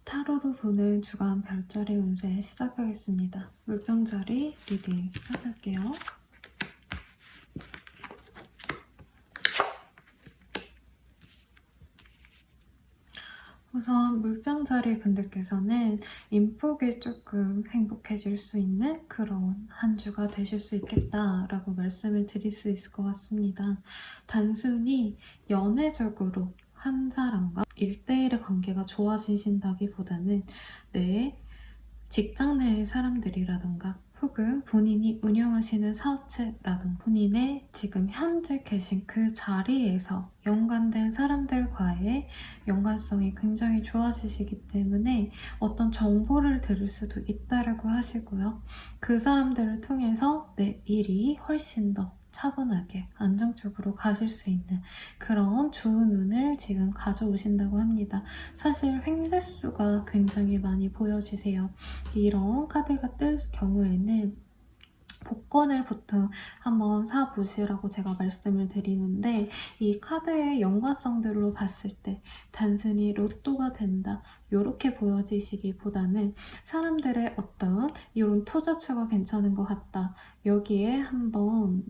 타로로 보는 주간 별자리 운세 시작하겠습니다. 물병자리 리딩 시작할게요. 우선 물병자리 분들께서는 인복이 조금 행복해질 수 있는 그런 한 주가 되실 수 있겠다라고 말씀을 드릴 수 있을 것 같습니다. 단순히 연애적으로 한 사람과 1대1의 관계가 좋아지신다기보다는 내 직장 내 사람들이라던가 혹은 본인이 운영하시는 사업체라든가 본인의 지금 현재 계신 그 자리에서 연관된 사람들과의 연관성이 굉장히 좋아지시기 때문에 어떤 정보를 들을 수도 있다라고 하시고요. 그 사람들을 통해서 내 일이 훨씬 더 차분하게 안정적으로 가실 수 있는 그런 좋은 운을 지금 가져오신다고 합니다. 사실 횡재수가 굉장히 많이 보여지세요. 이런 카드가 뜰 경우에는 복권을 보통 한번 사보시라고 제가 말씀을 드리는데, 이 카드의 연관성들로 봤을 때 단순히 로또가 된다 이렇게 보여지시기보다는 사람들의 어떤 이런 투자처가 괜찮은 것 같다, 여기에 한번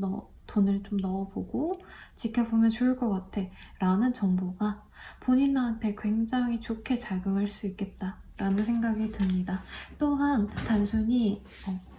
돈을 좀 넣어보고 지켜보면 좋을 것 같아 라는 정보가 본인한테 굉장히 좋게 작용할 수 있겠다 라는 생각이 듭니다. 또한 단순히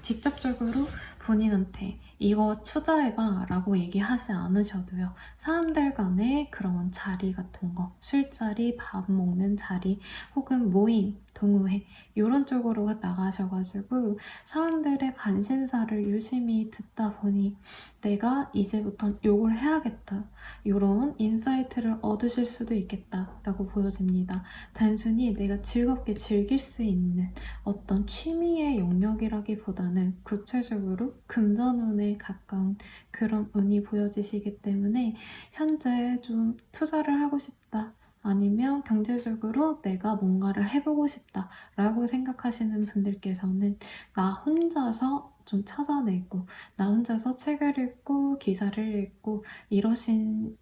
직접적으로 본인한테 이거 투자해봐 라고 얘기하지 않으셔도요, 사람들 간의 그런 자리 같은 거, 술자리, 밥 먹는 자리, 혹은 모임, 동호회 이런 쪽으로 나가셔가지고 사람들의 관심사를 유심히 듣다 보니 내가 이제부터 요걸 해야겠다, 이런 인사이트를 얻으실 수도 있겠다 라고 보여집니다. 단순히 내가 즐겁게 즐길 수 있는 어떤 취미의 영역이라기보다는 구체적으로 금전운에 가까운 그런 운이 보여지시기 때문에 현재 좀 투자를 하고 싶다, 아니면 경제적으로 내가 뭔가를 해보고 싶다 라고 생각하시는 분들께서는 나 혼자서 좀 찾아내고 나 혼자서 책을 읽고 기사를 읽고 이러시는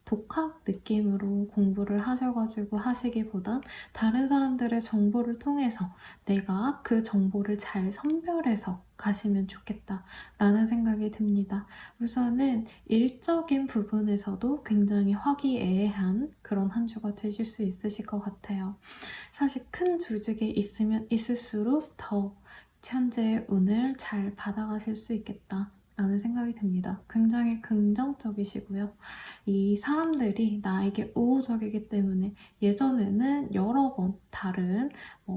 독학 느낌으로 공부를 하셔가지고 하시기보단 다른 사람들의 정보를 통해서 내가 그 정보를 잘 선별해서 가시면 좋겠다 라는 생각이 듭니다. 우선은 일적인 부분에서도 굉장히 화기애애한 그런 한 주가 되실 수 있으실 것 같아요. 사실 큰 조직에 있으면 있을수록 더 현재의 운을 잘 받아가실 수 있겠다 라는 생각이 듭니다. 굉장히 긍정적이시고요. 이 사람들이 나에게 우호적이기 때문에 예전에는 여러 번 다른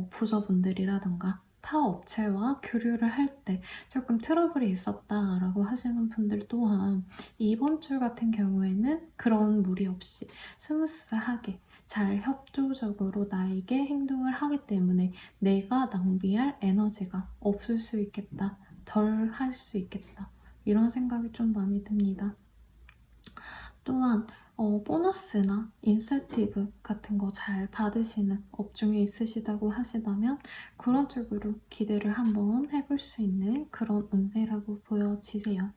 부서분들이라던가 타 업체와 교류를 할 때 조금 트러블이 있었다라고 하시는 분들 또한 이번 주 같은 경우에는 그런 무리 없이 스무스하게 잘 협조적으로 나에게 행동을 하기 때문에 내가 낭비할 에너지가 없을 수 있겠다, 덜 할 수 있겠다, 이런 생각이 좀 많이 듭니다. 또한 보너스나 인센티브 같은 거 잘 받으시는 업종에 있으시다고 하시다면 그런 쪽으로 기대를 한번 해볼 수 있는 그런 운세라고 보여지세요.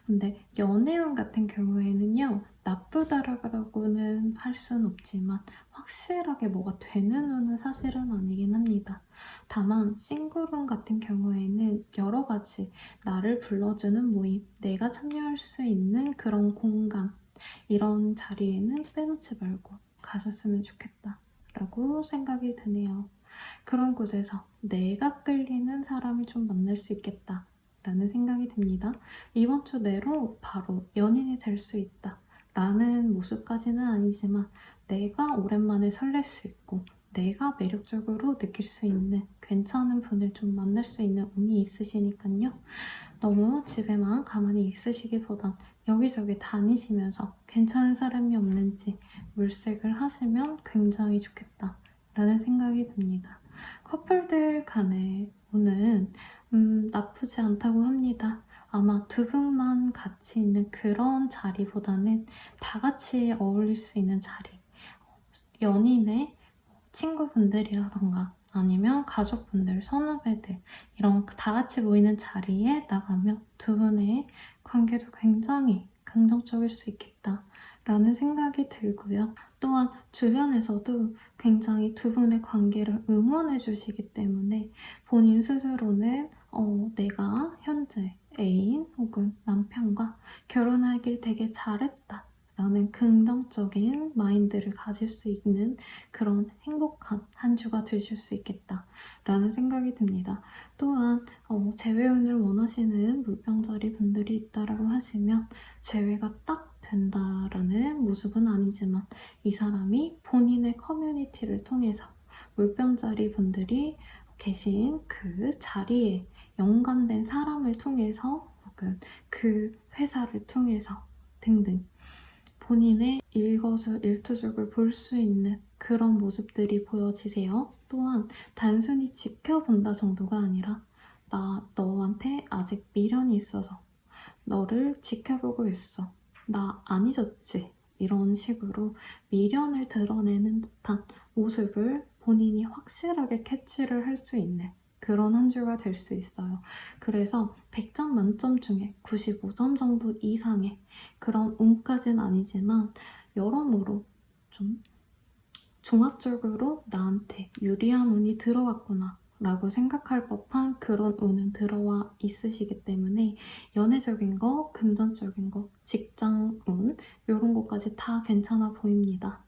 근데 연애운 같은 경우에는요, 나쁘다라고는 할 수는 없지만 확실하게 뭐가 되는 운은 사실은 아니긴 합니다. 다만 싱글운 같은 경우에는 여러 가지 나를 불러주는 모임, 내가 참여할 수 있는 그런 공간, 이런 자리에는 빼놓지 말고 가셨으면 좋겠다 라고 생각이 드네요. 그런 곳에서 내가 끌리는 사람을 좀 만날 수 있겠다 라는 생각이 듭니다. 이번 주 내로 바로 연인이 될 수 있다 라는 모습까지는 아니지만 내가 오랜만에 설렐 수 있고 내가 매력적으로 느낄 수 있는 괜찮은 분을 좀 만날 수 있는 운이 있으시니까요. 너무 집에만 가만히 있으시기보단 여기저기 다니시면서 괜찮은 사람이 없는지 물색을 하시면 굉장히 좋겠다 라는 생각이 듭니다. 커플들 간의 운은 나쁘지 않다고 합니다. 아마 두 분만 같이 있는 그런 자리보다는 다 같이 어울릴 수 있는 자리, 연인의 친구분들이라던가 아니면 가족분들, 선후배들 이런 다 같이 모이는 자리에 나가면 두 분의 관계도 굉장히 긍정적일 수 있겠다 라는 생각이 들고요. 또한 주변에서도 굉장히 두 분의 관계를 응원해 주시기 때문에 본인 스스로는 내가 현재 애인 혹은 남편과 결혼하길 되게 잘했다 라는 긍정적인 마인드를 가질 수 있는 그런 행복한 한 주가 되실 수 있겠다 라는 생각이 듭니다. 또한 재회운을 원하시는 물병자리 분들이 있다라고 하시면 재회가 딱 된다라는 모습은 아니지만 이 사람이 본인의 커뮤니티를 통해서 물병자리 분들이 계신 그 자리에 연관된 사람을 통해서 혹은 그 회사를 통해서 등등 본인의 일거수일투족을 볼 수 있는 그런 모습들이 보여지세요. 또한 단순히 지켜본다 정도가 아니라 나 너한테 아직 미련이 있어서 너를 지켜보고 있어. 나 안 잊었지. 이런 식으로 미련을 드러내는 듯한 모습을 본인이 확실하게 캐치를 할 수 있는 그런 한 주가 될 수 있어요. 그래서 100점 만점 중에 95점 정도 이상의 그런 운까지는 아니지만 여러모로 좀 종합적으로 나한테 유리한 운이 들어왔구나 라고 생각할 법한 그런 운은 들어와 있으시기 때문에 연애적인 거, 금전적인 거, 직장 운 이런 것까지 다 괜찮아 보입니다.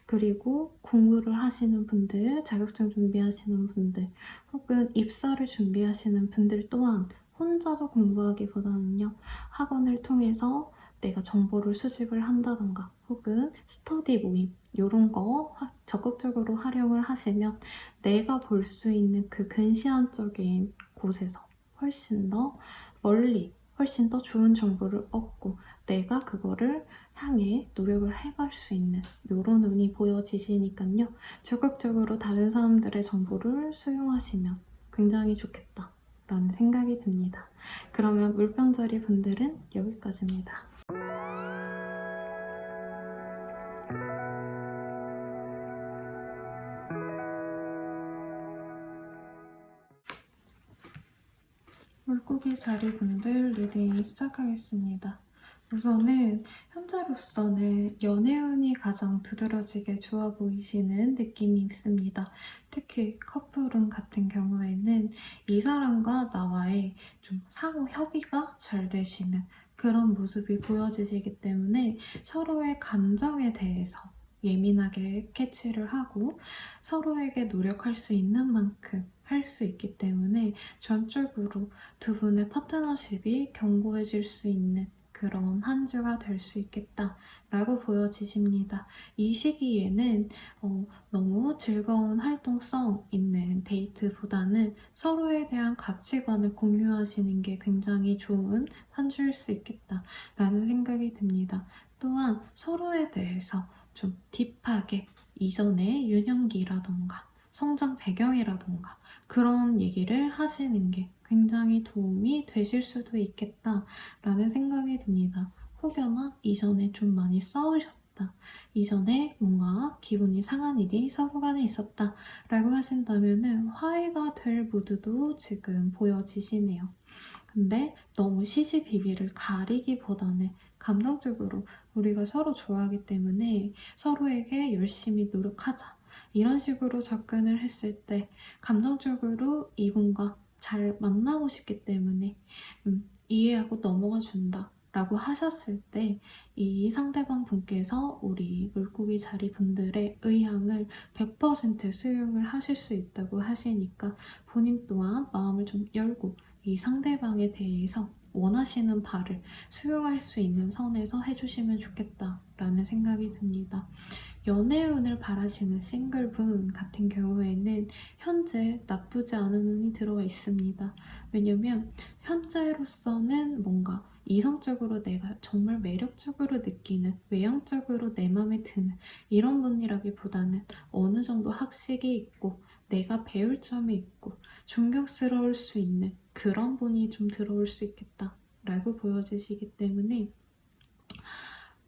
그리고 공부를 하시는 분들, 자격증 준비하시는 분들 혹은 입사를 준비하시는 분들 또한 혼자서 공부하기보다는요 학원을 통해서 내가 정보를 수집을 한다던가 혹은 스터디 모임 이런 거 적극적으로 활용을 하시면 내가 볼 수 있는 그 근시안적인 곳에서 훨씬 더 멀리 훨씬 더 좋은 정보를 얻고 내가 그거를 향해 노력을 해갈 수 있는 이런 운이 보여지시니까요. 적극적으로 다른 사람들의 정보를 수용하시면 굉장히 좋겠다 라는 생각이 듭니다. 그러면 물병자리 분들은 여기까지입니다. 물고기 자리분들 리딩 시작하겠습니다. 우선은 현재로서는 연애운이 가장 두드러지게 좋아 보이시는 느낌이 있습니다. 특히 커플운 같은 경우에는 이 사람과 나와의 좀 상호 협의가 잘 되시는 그런 모습이 보여지시기 때문에 서로의 감정에 대해서 예민하게 캐치를 하고 서로에게 노력할 수 있는 만큼 할 수 있기 때문에 전적으로 두 분의 파트너십이 견고해질 수 있는 그런 한 주가 될 수 있겠다라고 보여지십니다. 이 시기에는 너무 즐거운 활동성 있는 데이트보다는 서로에 대한 가치관을 공유하시는 게 굉장히 좋은 한 주일 수 있겠다라는 생각이 듭니다. 또한 서로에 대해서 좀 딥하게 이전의 유년기라던가 성장 배경이라던가 그런 얘기를 하시는 게 굉장히 도움이 되실 수도 있겠다라는 생각이 듭니다. 혹여나 이전에 좀 많이 싸우셨다. 이전에 뭔가 기분이 상한 일이 서로 간에 있었다 라고 하신다면 화해가 될 무드도 지금 보여지시네요. 근데 너무 시시비비를 가리기보다는 감정적으로 우리가 서로 좋아하기 때문에 서로에게 열심히 노력하자. 이런 식으로 접근을 했을 때 감정적으로 이분과 잘 만나고 싶기 때문에 이해하고 넘어가 준다 라고 하셨을 때 이 상대방 분께서 우리 물고기 자리 분들의 의향을 100% 수용을 하실 수 있다고 하시니까 본인 또한 마음을 좀 열고 이 상대방에 대해서 원하시는 바를 수용할 수 있는 선에서 해주시면 좋겠다라는 생각이 듭니다. 연애운을 바라시는 싱글분 같은 경우에는 현재 나쁘지 않은 운이 들어와 있습니다. 왜냐면 현재로서는 뭔가 이성적으로 내가 정말 매력적으로 느끼는 외형적으로 내 맘에 드는 이런 분이라기보다는 어느 정도 학식이 있고 내가 배울 점이 있고 존경스러울 수 있는 그런 분이 좀 들어올 수 있겠다라고 보여지시기 때문에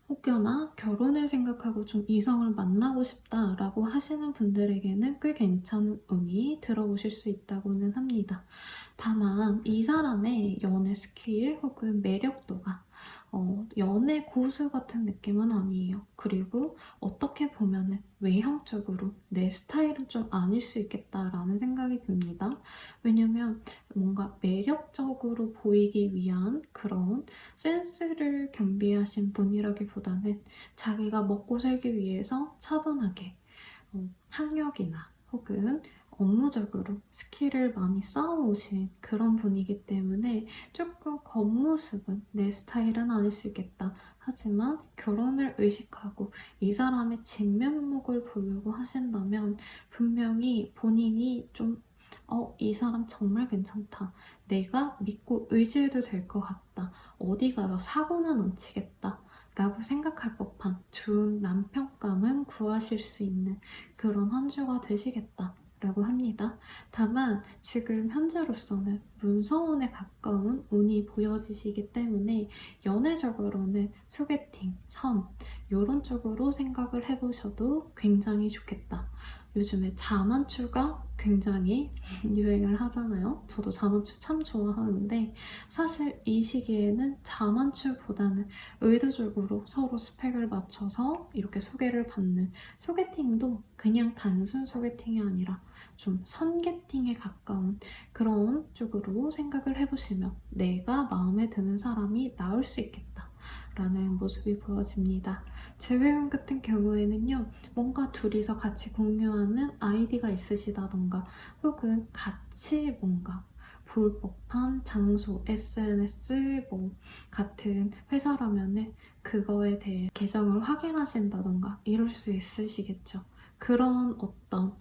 혹여나 결혼을 생각하고 좀 이성을 만나고 싶다라고 하시는 분들에게는 꽤 괜찮은 운이 들어오실 수 있다고는 합니다. 다만 이 사람의 연애 스킬 혹은 매력도가 연애 고수 같은 느낌은 아니에요. 그리고 어떻게 보면은 외형적으로 내 스타일은 좀 아닐 수 있겠다라는 생각이 듭니다. 왜냐면 뭔가 매력적으로 보이기 위한 그런 센스를 겸비하신 분이라기보다는 자기가 먹고 살기 위해서 차분하게 학력이나 혹은 업무적으로 스킬을 많이 쌓아오신 그런 분이기 때문에 조금 겉모습은 내 스타일은 아닐 수 있겠다. 하지만 결혼을 의식하고 이 사람의 진면목을 보려고 하신다면 분명히 본인이 좀 이 사람 정말 괜찮다. 내가 믿고 의지해도 될 것 같다. 어디 가서 사고는 안 치겠다. 라고 생각할 법한 좋은 남편감은 구하실 수 있는 그런 한 주가 되시겠다라고 합니다. 다만 지금 현재로서는 문서운에 가까운 운이 보여지시기 때문에 연애적으로는 소개팅, 선 이런 쪽으로 생각을 해보셔도 굉장히 좋겠다. 요즘에 자만추가 굉장히 유행을 하잖아요. 저도 자만추 참 좋아하는데 사실 이 시기에는 자만추보다는 의도적으로 서로 스펙을 맞춰서 이렇게 소개를 받는 소개팅도 그냥 단순 소개팅이 아니라 좀 선게팅에 가까운 그런 쪽으로 생각을 해보시면 내가 마음에 드는 사람이 나올 수 있겠다 라는 모습이 보여집니다. 재회원 같은 경우에는요, 뭔가 둘이서 같이 공유하는 아이디가 있으시다던가 혹은 같이 뭔가 볼 법한 장소, SNS 뭐 같은 회사라면은 그거에 대해 계정을 확인하신다던가 이럴 수 있으시겠죠. 그런 어떤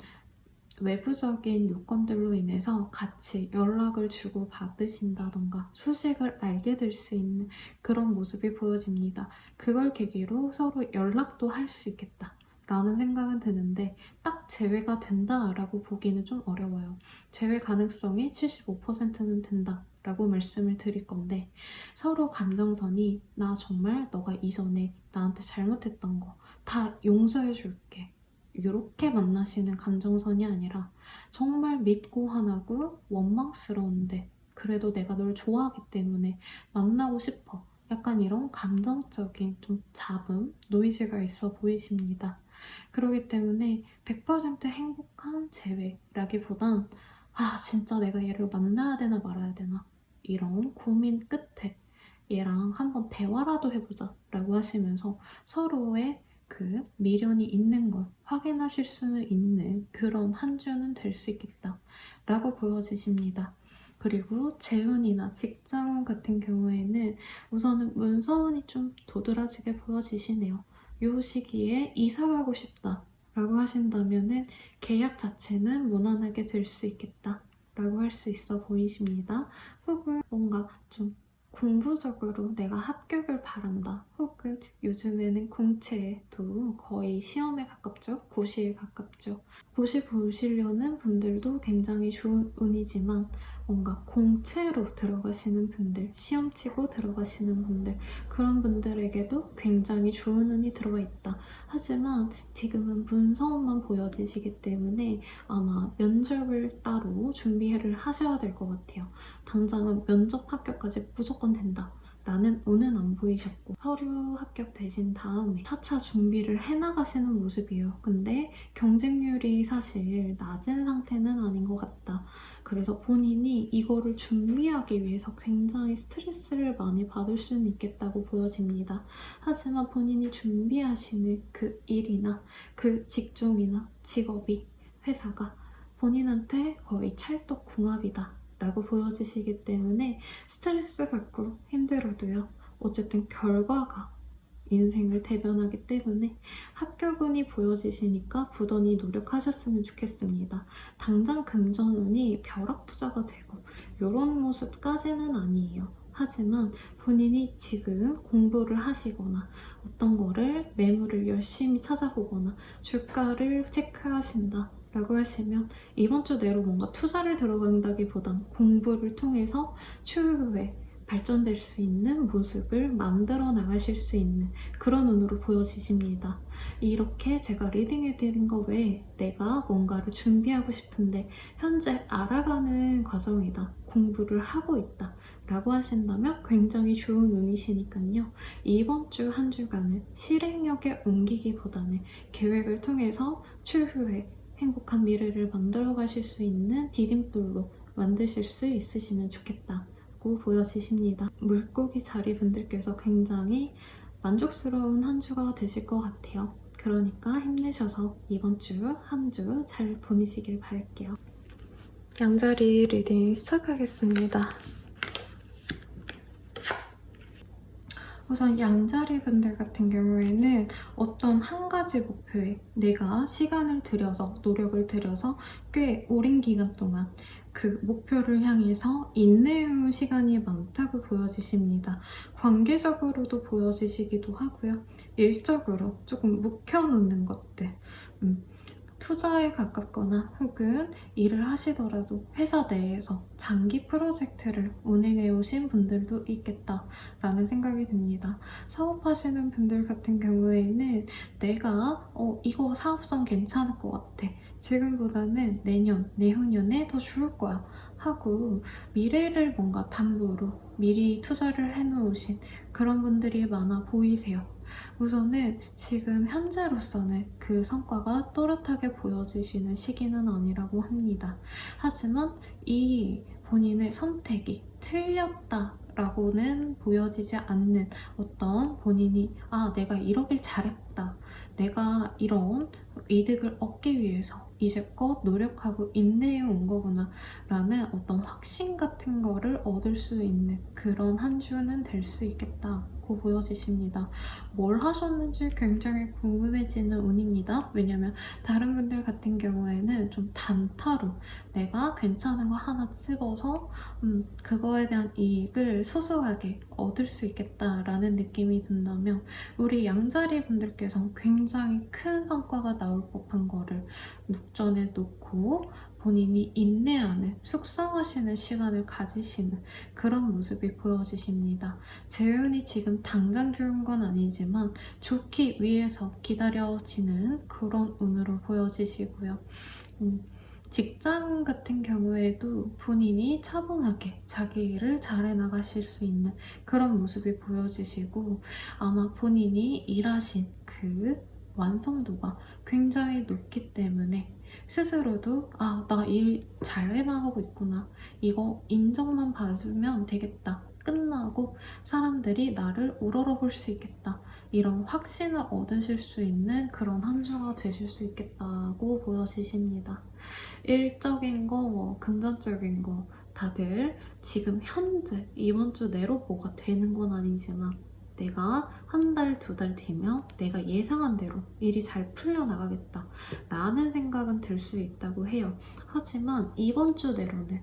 외부적인 요건들로 인해서 같이 연락을 주고 받으신다던가 소식을 알게 될 수 있는 그런 모습이 보여집니다. 그걸 계기로 서로 연락도 할 수 있겠다. 라는 생각은 드는데 딱 제외가 된다라고 보기는 좀 어려워요. 제외 가능성이 75%는 된다. 라고 말씀을 드릴 건데 서로 감정선이 나 정말 너가 이전에 나한테 잘못했던 거 다 용서해 줄게. 이렇게 만나시는 감정선이 아니라 정말 밉고 화나고 원망스러운데 그래도 내가 널 좋아하기 때문에 만나고 싶어. 약간 이런 감정적인 좀 잡음, 노이즈가 있어 보이십니다. 그렇기 때문에 100% 행복한 재회라기보단 진짜 내가 얘를 만나야 되나 말아야 되나 이런 고민 끝에 얘랑 한번 대화라도 해보자 라고 하시면서 서로의 그 미련이 있는 걸 확인하실 수는 있는 그런 한 주는 될 수 있겠다 라고 보여지십니다. 그리고 재운이나 직장 같은 경우에는 우선은 문서운이 좀 도드라지게 보여지시네요. 이 시기에 이사 가고 싶다 라고 하신다면은 계약 자체는 무난하게 될 수 있겠다 라고 할 수 있어 보이십니다. 혹은 뭔가 좀 공부적으로 내가 합격을 바란다. 혹은 요즘에는 공채도 거의 시험에 가깝죠. 고시에 가깝죠. 고시 보시려는 분들도 굉장히 좋은 운이지만 뭔가 공채로 들어가시는 분들, 시험 치고 들어가시는 분들 그런 분들에게도 굉장히 좋은 운이 들어와 있다. 하지만 지금은 문서운만 보여지시기 때문에 아마 면접을 따로 준비를 하셔야 될 것 같아요. 당장은 면접 합격까지 무조건 된다. 라는 운은 안 보이셨고 서류 합격되신 다음에 차차 준비를 해나가시는 모습이에요. 근데 경쟁률이 사실 낮은 상태는 아닌 것 같다. 그래서 본인이 이거를 준비하기 위해서 굉장히 스트레스를 많이 받을 수는 있겠다고 보여집니다. 하지만 본인이 준비하시는 그 일이나 그 직종이나 직업이 회사가 본인한테 거의 찰떡궁합이다 라고 보여지시기 때문에 스트레스 받고 힘들어도요. 어쨌든 결과가 인생을 대변하기 때문에 합격운이 보여지시니까 부단히 노력하셨으면 좋겠습니다. 당장 금전운이 벼락부자가 되고 이런 모습까지는 아니에요. 하지만 본인이 지금 공부를 하시거나 어떤 거를 매물을 열심히 찾아보거나 주가를 체크하신다 라고 하시면 이번 주 내로 뭔가 투자를 들어간다기보단 공부를 통해서 추후에 발전될 수 있는 모습을 만들어 나가실 수 있는 그런 운으로 보여지십니다. 이렇게 제가 리딩해드린 거 외에 내가 뭔가를 준비하고 싶은데 현재 알아가는 과정이다. 공부를 하고 있다. 라고 하신다면 굉장히 좋은 운이시니까요. 이번 주 한 주간은 실행력에 옮기기보다는 계획을 통해서 추후에 행복한 미래를 만들어 가실 수 있는 디딤돌로 만드실 수 있으시면 좋겠다고 보여지십니다. 물고기 자리분들께서 굉장히 만족스러운 한 주가 되실 것 같아요. 그러니까 힘내셔서 이번 주 한 주 잘 보내시길 바랄게요. 양자리 리딩 시작하겠습니다. 우선 양자리 분들 같은 경우에는 어떤 한 가지 목표에 내가 시간을 들여서 노력을 들여서 꽤 오랜 기간 동안 그 목표를 향해서 인내해온 시간이 많다고 보여지십니다. 관계적으로도 보여지시기도 하고요. 일적으로 조금 묵혀놓는 것들, 투자에 가깝거나 혹은 일을 하시더라도 회사 내에서 장기 프로젝트를 운행해 오신 분들도 있겠다라는 생각이 듭니다. 사업하시는 분들 같은 경우에는 내가 이거 사업성 괜찮을 것 같아. 지금보다는 내년, 내후년에 더 좋을 거야. 하고 미래를 뭔가 담보로 미리 투자를 해놓으신 그런 분들이 많아 보이세요. 우선은 지금 현재로서는 그 성과가 또렷하게 보여지시는 시기는 아니라고 합니다. 하지만 이 본인의 선택이 틀렸다라고는 보여지지 않는 어떤 본인이 내가 이러길 잘했다. 내가 이런 이득을 얻기 위해서 이제껏 노력하고 인내해 온 거구나 라는 어떤 확신 같은 거를 얻을 수 있는 그런 한 주는 될 수 있겠다고 보여지십니다. 뭘 하셨는지 굉장히 궁금해지는 운입니다. 왜냐면 다른 분들 같은 경우에는 좀 단타로 내가 괜찮은 거 하나 집어서 그거에 대한 이익을 소소하게 얻을 수 있겠다라는 느낌이 든다면 우리 양자리 분들께서 굉장히 큰 성과가 나올 법한 거를 녹전에 놓고 본인이 인내하는, 숙성하시는 시간을 가지시는 그런 모습이 보여지십니다. 재운이 지금 당장 좋은 건 아니지만 좋기 위해서 기다려지는 그런 운으로 보여지시고요. 직장 같은 경우에도 본인이 차분하게 자기 일을 잘 해나가실 수 있는 그런 모습이 보여지시고 아마 본인이 일하신 그 완성도가 굉장히 높기 때문에 스스로도 나 일 잘 해나가고 있구나. 이거 인정만 받으면 되겠다. 끝나고 사람들이 나를 우러러볼 수 있겠다. 이런 확신을 얻으실 수 있는 그런 한 주가 되실 수 있겠다고 보여지십니다. 일적인 거, 금전적인 거 다들 지금 현재 이번 주 내로 뭐가 되는 건 아니지만 내가 한 달, 두 달 뒤면 내가 예상한 대로 일이 잘 풀려나가겠다 라는 생각은 들 수 있다고 해요. 하지만 이번 주 내로는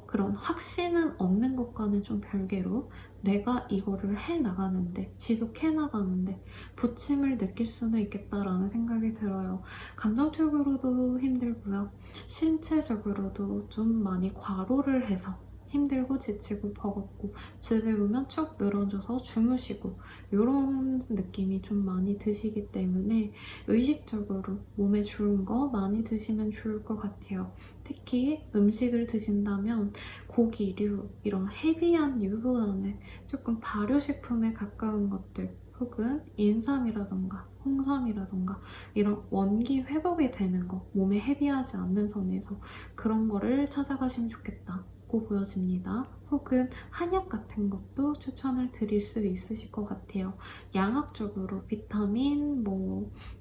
그런 확신은 없는 것과는 좀 별개로 내가 이거를 해나가는데, 지속해나가는데 부침을 느낄 수는 있겠다라는 생각이 들어요. 감정적으로도 힘들고요. 신체적으로도 좀 많이 과로를 해서 힘들고 지치고 버겁고 집에 오면 축 늘어져서 주무시고 이런 느낌이 좀 많이 드시기 때문에 의식적으로 몸에 좋은 거 많이 드시면 좋을 것 같아요. 특히 음식을 드신다면 고기류, 이런 헤비한 류보다는 조금 발효식품에 가까운 것들 혹은 인삼이라던가 홍삼이라던가 이런 원기 회복이 되는 거, 몸에 헤비하지 않는 선에서 그런 거를 찾아가시면 좋겠다고 보여집니다. 혹은 한약 같은 것도 추천을 드릴 수 있으실 것 같아요. 양학적으로 비타민,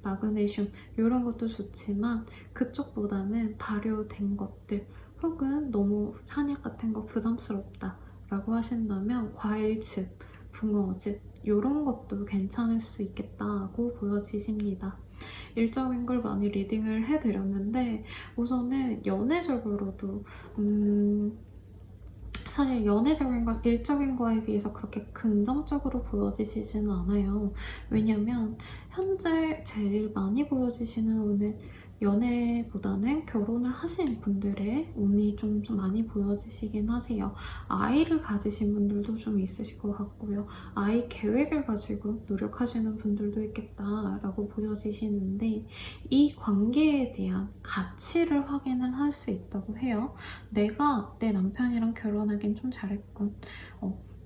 마그네슘 이런 것도 좋지만 그쪽보다는 발효된 것들 혹은 너무 한약 같은 거 부담스럽다 라고 하신다면 과일즙, 붕어즙 이런 것도 괜찮을 수 있겠다고 보여지십니다. 일적인 걸 많이 리딩을 해드렸는데 우선은 연애적으로도 사실 연애적인 건 일적인 거에 비해서 그렇게 긍정적으로 보여지시지는 않아요. 왜냐면 현재 제일 많이 보여지시는 운은 연애보다는 결혼을 하신 분들의 운이 좀 많이 보여지시긴 하세요. 아이를 가지신 분들도 좀 있으실 것 같고요. 아이 계획을 가지고 노력하시는 분들도 있겠다라고 보여지시는데 이 관계에 대한 가치를 확인을 할 수 있다고 해요. 내가 내 남편이랑 결혼하긴 좀 잘했군.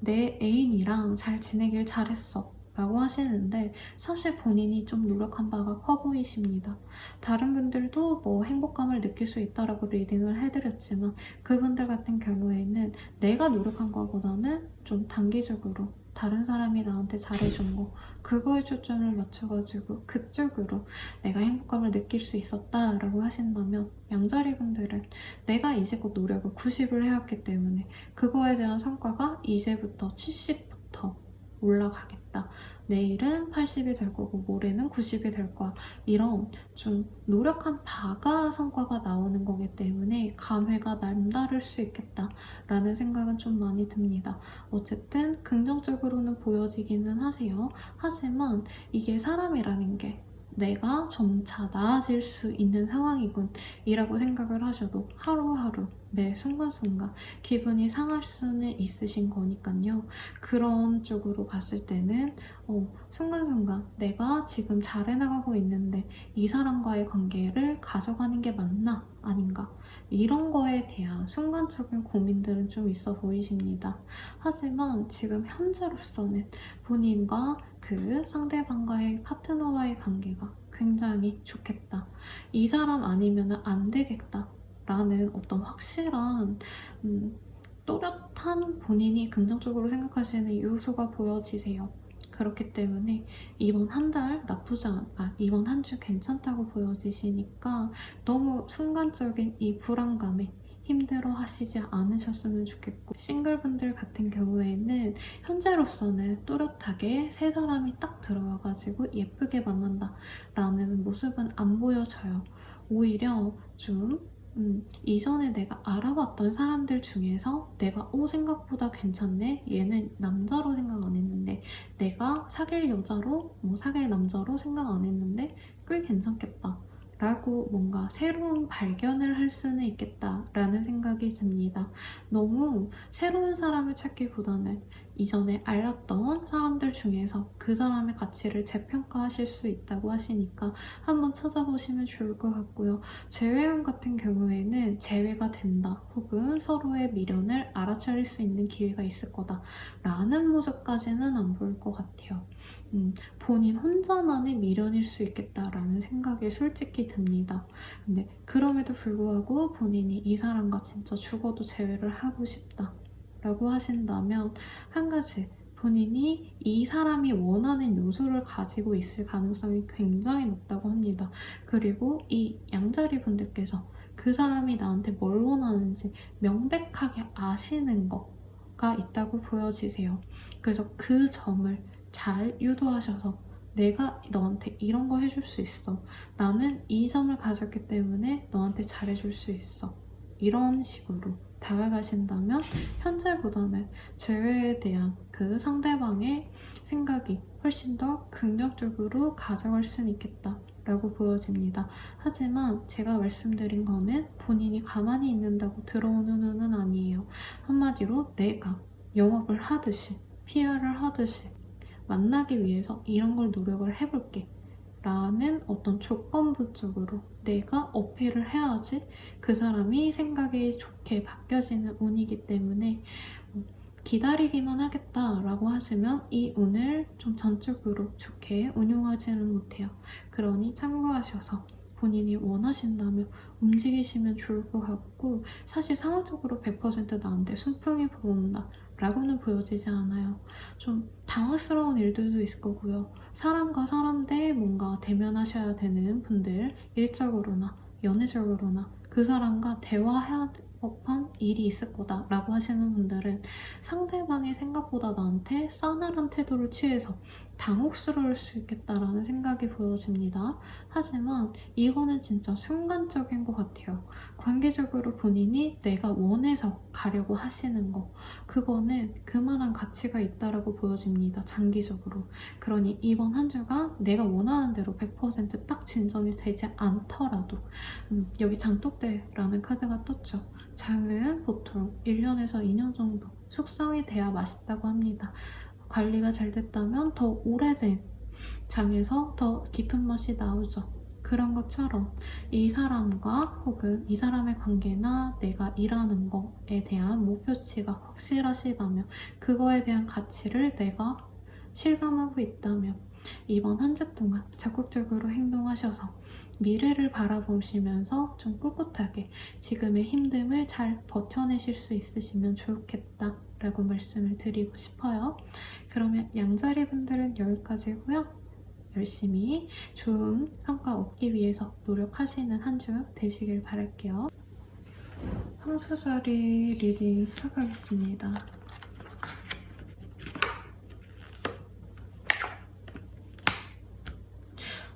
내 애인이랑 잘 지내길 잘했어. 라고 하시는데 사실 본인이 좀 노력한 바가 커 보이십니다. 다른 분들도 뭐 행복감을 느낄 수 있다라고 리딩을 해드렸지만 그분들 같은 경우에는 내가 노력한 것보다는 좀 단기적으로 다른 사람이 나한테 잘해준 거 그거에 초점을 맞춰가지고 그쪽으로 내가 행복감을 느낄 수 있었다라고 하신다면 양자리 분들은 내가 이제껏 노력을 90을 해왔기 때문에 그거에 대한 성과가 이제부터 70부터 올라가겠다. 내일은 80이 될 거고 모레는 90이 될 거야. 이런 좀 노력한 바가 성과가 나오는 거기 때문에 감회가 남다를 수 있겠다라는 생각은 좀 많이 듭니다. 어쨌든 긍정적으로는 보여지기는 하세요. 하지만 이게 사람이라는 게 내가 점차 나아질 수 있는 상황이군 이라고 생각을 하셔도 하루하루 매 순간순간 기분이 상할 수는 있으신 거니까요. 그런 쪽으로 봤을 때는 순간순간 내가 지금 잘 해나가고 있는데 이 사람과의 관계를 가져가는 게 맞나 아닌가 이런 거에 대한 순간적인 고민들은 좀 있어 보이십니다. 하지만 지금 현재로서는 본인과 그 상대방과의 파트너와의 관계가 굉장히 좋겠다. 이 사람 아니면 안 되겠다. 라는 어떤 확실한 또렷한 본인이 긍정적으로 생각하시는 요소가 보여지세요. 그렇기 때문에 이번 한 달 나쁘지 이번 한 주 괜찮다고 보여지시니까 너무 순간적인 이 불안감에 힘들어 하시지 않으셨으면 좋겠고 싱글분들 같은 경우에는 현재로서는 또렷하게 세 사람이 딱 들어와가지고 예쁘게 만난다 라는 모습은 안 보여져요. 오히려 좀 이전에 내가 알아봤던 사람들 중에서 내가 생각보다 괜찮네? 얘는 남자로 생각 안 했는데 내가 사귈 여자로, 사귈 남자로 생각 안 했는데 꽤 괜찮겠다. 라고 뭔가 새로운 발견을 할 수는 있겠다라는 생각이 듭니다. 너무 새로운 사람을 찾기보다는 이전에 알았던 사람들 중에서 그 사람의 가치를 재평가하실 수 있다고 하시니까 한번 찾아보시면 좋을 것 같고요. 재회원 같은 경우에는 재회가 된다 혹은 서로의 미련을 알아차릴 수 있는 기회가 있을 거다 라는 모습까지는 안 보일 것 같아요. 본인 혼자만의 미련일 수 있겠다라는 생각이 솔직히 듭니다. 근데 그럼에도 불구하고 본인이 이 사람과 진짜 죽어도 재회를 하고 싶다 라고 하신다면 한 가지 본인이 이 사람이 원하는 요소를 가지고 있을 가능성이 굉장히 높다고 합니다. 그리고 이 양자리 분들께서 그 사람이 나한테 뭘 원하는지 명백하게 아시는 거가 있다고 보여지세요. 그래서 그 점을 잘 유도하셔서 내가 너한테 이런 거 해줄 수 있어. 나는 이 점을 가졌기 때문에 너한테 잘해줄 수 있어. 이런 식으로 다가가신다면 현재보다는 재회에 대한 그 상대방의 생각이 훨씬 더 긍정적으로 가져갈 수는 있겠다 라고 보여집니다. 하지만 제가 말씀드린 거는 본인이 가만히 있는다고 들어오는 운은 아니에요. 한마디로 내가 영업을 하듯이 PR을 하듯이 만나기 위해서 이런 걸 노력을 해볼게 라는 어떤 조건부적으로 내가 어필을 해야지 그 사람이 생각이 좋게 바뀌어지는 운이기 때문에 기다리기만 하겠다라고 하시면 이 운을 좀 전적으로 좋게 운용하지는 못해요. 그러니 참고하셔서 본인이 원하신다면 움직이시면 좋을 것 같고 사실 상황적으로 100% 나한테 순풍이 불어온다 라고는 보여지지 않아요. 좀 당황스러운 일들도 있을 거고요. 사람과 사람 대 뭔가 대면하셔야 되는 분들 일적으로나 연애적으로나 그 사람과 대화해야 법한 일이 있을 거다 라고 하시는 분들은 상대방이 생각보다 나한테 싸늘한 태도를 취해서 당혹스러울 수 있겠다라는 생각이 보여집니다. 하지만 이거는 진짜 순간적인 것 같아요. 관계적으로 본인이 내가 원해서 가려고 하시는 거, 그거는 그만한 가치가 있다라고 보여집니다. 장기적으로. 그러니 이번 한 주가 내가 원하는 대로 100%딱 진전이 되지 않더라도 여기 장독대라는 카드가 떴죠. 장은 보통 1년에서 2년 정도 숙성이 돼야 맛있다고 합니다. 관리가 잘 됐다면 더 오래된 장에서 더 깊은 맛이 나오죠. 그런 것처럼 이 사람과 혹은 이 사람의 관계나 내가 일하는 거에 대한 목표치가 확실하시다면, 그거에 대한 가치를 내가 실감하고 있다면 이번 한 주 동안 적극적으로 행동하셔서 미래를 바라보시면서 좀 꿋꿋하게 지금의 힘듦을 잘 버텨내실 수 있으시면 좋겠다 라고 말씀을 드리고 싶어요. 그러면 양자리 분들은 여기까지고요. 열심히 좋은 성과 얻기 위해서 노력하시는 한 주 되시길 바랄게요. 황소자리 리딩 시작하겠습니다.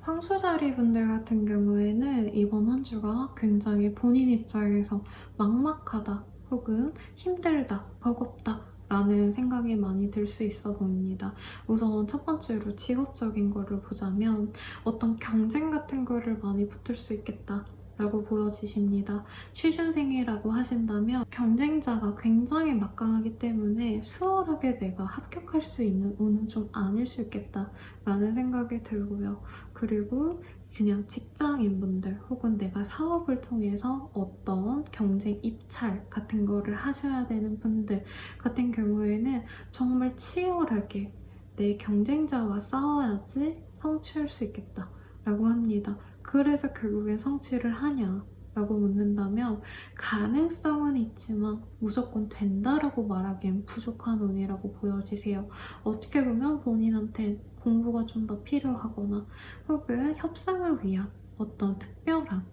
황소자리 분들 같은 경우에는 이번 한 주가 굉장히 본인 입장에서 막막하다 혹은 힘들다, 버겁다 라는 생각이 많이 들 수 있어 보입니다. 우선 첫 번째로 직업적인 거를 보자면 어떤 경쟁 같은 거를 많이 붙을 수 있겠다 라고 보여지십니다. 취준생이라고 하신다면 경쟁자가 굉장히 막강하기 때문에 수월하게 내가 합격할 수 있는 운은 좀 아닐 수 있겠다 라는 생각이 들고요. 그리고 그냥 직장인분들 혹은 내가 사업을 통해서 어떤 경쟁 입찰 같은 거를 하셔야 되는 분들 같은 경우에는 정말 치열하게 내 경쟁자와 싸워야지 성취할 수 있겠다 라고 합니다. 그래서 결국엔 성취를 하냐 라고 묻는다면 가능성은 있지만 무조건 된다라고 말하기엔 부족한 운이라고 보여지세요. 어떻게 보면 본인한테 공부가 좀 더 필요하거나 혹은 협상을 위한 어떤 특별한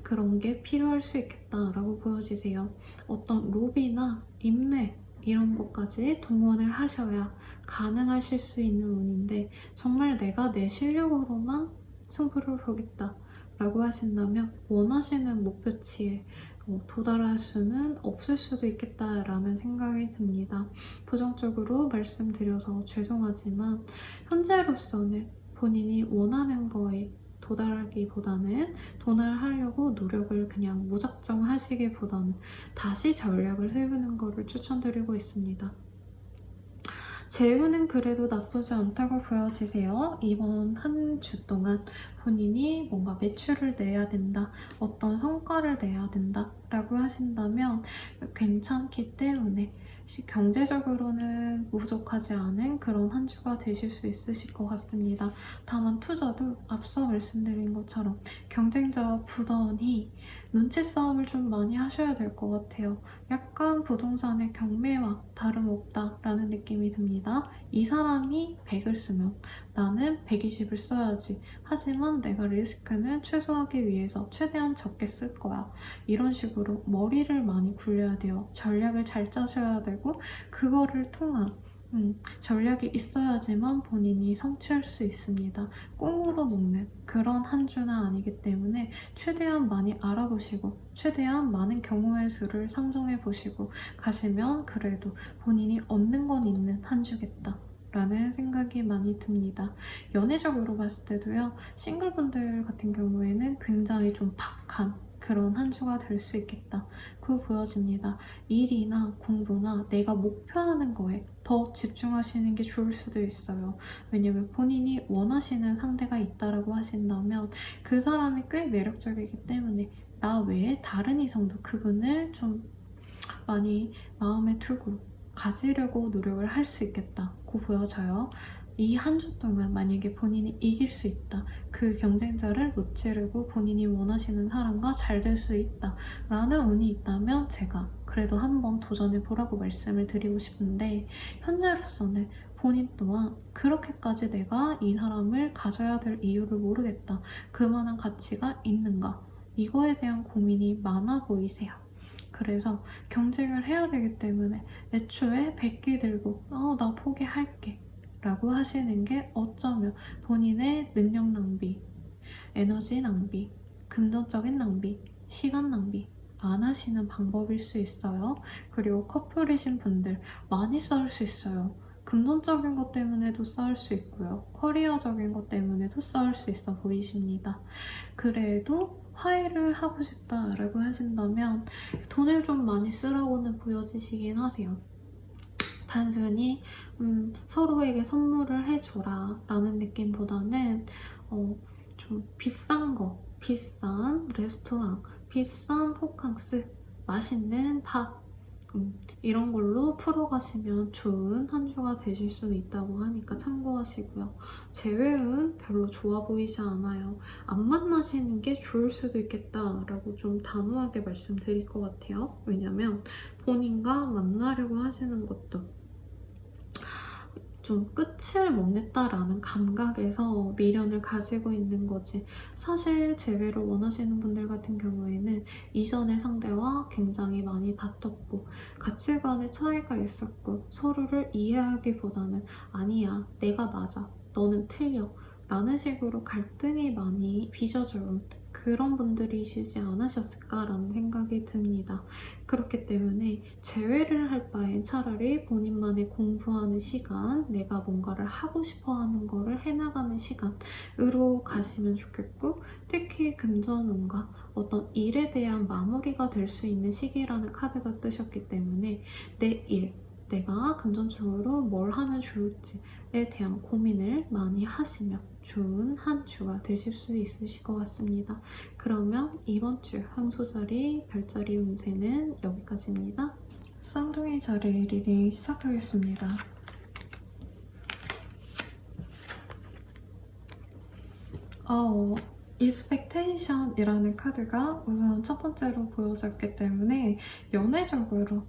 그런 게 필요할 수 있겠다라고 보여지세요. 어떤 로비나 인맥 이런 것까지 동원을 하셔야 가능하실 수 있는 운인데, 정말 내가 내 실력으로만 승부를 보겠다 라고 하신다면 원하시는 목표치에 도달할 수는 없을 수도 있겠다라는 생각이 듭니다. 부정적으로 말씀드려서 죄송하지만 현재로서는 본인이 원하는 거에 도달하기보다는 도달하려고 노력을 그냥 무작정 하시기보다는 다시 전략을 세우는 거를 추천드리고 있습니다. 재우는 그래도 나쁘지 않다고 보여지세요. 이번 한 주 동안 본인이 뭔가 매출을 내야 된다, 어떤 성과를 내야 된다 라고 하신다면 괜찮기 때문에 경제적으로는 부족하지 않은 그런 한 주가 되실 수 있으실 것 같습니다. 다만 투자도 앞서 말씀드린 것처럼 경쟁자와 부단히 눈치 싸움을 좀 많이 하셔야 될 것 같아요. 약간 부동산의 경매와 다름없다라는 느낌이 듭니다. 이 사람이 100을 쓰면 나는 120을 써야지. 하지만 내가 리스크는 최소화하기 위해서 최대한 적게 쓸 거야. 이런 식으로 머리를 많이 굴려야 돼요. 전략을 잘 짜셔야 되고 그거를 통한 전략이 있어야지만 본인이 성취할 수 있습니다. 꽁으로 먹는 그런 한 주는 아니기 때문에 최대한 많이 알아보시고 최대한 많은 경우의 수를 상정해 보시고 가시면 그래도 본인이 얻는 건 있는 한 주겠다 라는 생각이 많이 듭니다. 연애적으로 봤을 때도요, 싱글분들 같은 경우에는 굉장히 좀 박한 그런 한 주가 될 수 있겠다 그 보여집니다. 일이나 공부나 내가 목표하는 거에 더 집중하시는 게 좋을 수도 있어요. 왜냐면 본인이 원하시는 상대가 있다라고 하신다면 그 사람이 꽤 매력적이기 때문에 나 외에 다른 이성도 그분을 좀 많이 마음에 두고 가지려고 노력을 할 수 있겠다고 보여져요. 이 한 주 동안 만약에 본인이 이길 수 있다, 그 경쟁자를 무찌르고 본인이 원하시는 사람과 잘 될 수 있다 라는 운이 있다면 제가 그래도 한번 도전해 보라고 말씀을 드리고 싶은데, 현재로서는 본인 또한 그렇게까지 내가 이 사람을 가져야 될 이유를 모르겠다, 그만한 가치가 있는가, 이거에 대한 고민이 많아 보이세요. 그래서 경직을 해야 되기 때문에 애초에 백기 들고 나 포기할게 라고 하시는 게 어쩌면 본인의 능력 낭비, 에너지 낭비, 금전적인 낭비, 시간 낭비 안 하시는 방법일 수 있어요. 그리고 커플이신 분들 많이 싸울 수 있어요. 금전적인 것 때문에도 싸울 수 있고요. 커리어적인 것 때문에도 싸울 수 있어 보이십니다. 그래도 화해를 하고 싶다라고 하신다면 돈을 좀 많이 쓰라고는 보여지시긴 하세요. 단순히 서로에게 선물을 해줘라 라는 느낌보다는 좀 비싼 거, 비싼 레스토랑, 비싼 호캉스, 맛있는 밥 이런 걸로 풀어가시면 좋은 한 주가 되실 수 있다고 하니까 참고하시고요. 재회은 별로 좋아 보이지 않아요. 안 만나시는 게 좋을 수도 있겠다라고 좀 단호하게 말씀드릴 것 같아요. 왜냐면 본인과 만나려고 하시는 것도 좀 끝을 못 냈다라는 감각에서 미련을 가지고 있는 거지. 사실 재회를 원하시는 분들 같은 경우에는 이전의 상대와 굉장히 많이 다퉜고 가치관의 차이가 있었고 서로를 이해하기보다는 아니야, 내가 맞아, 너는 틀려 라는 식으로 갈등이 많이 빚어져온 그런 분들이시지 않으셨을까라는 생각이 듭니다. 그렇기 때문에 재회를 할 바엔 차라리 본인만의 공부하는 시간, 내가 뭔가를 하고 싶어 하는 거를 해나가는 시간으로 가시면 좋겠고, 특히 금전운과 어떤 일에 대한 마무리가 될 수 있는 시기라는 카드가 뜨셨기 때문에 내 일, 내가 금전적으로 뭘 하면 좋을지에 대한 고민을 많이 하시면 좋은 한 주가 되실 수 있으실 것 같습니다. 그러면 이번 주 황소자리 별자리 운세는 여기까지입니다. 쌍둥이 자리 리딩 시작하겠습니다. expectation이라는 카드가 우선 첫 번째로 보여졌기 때문에 연애적으로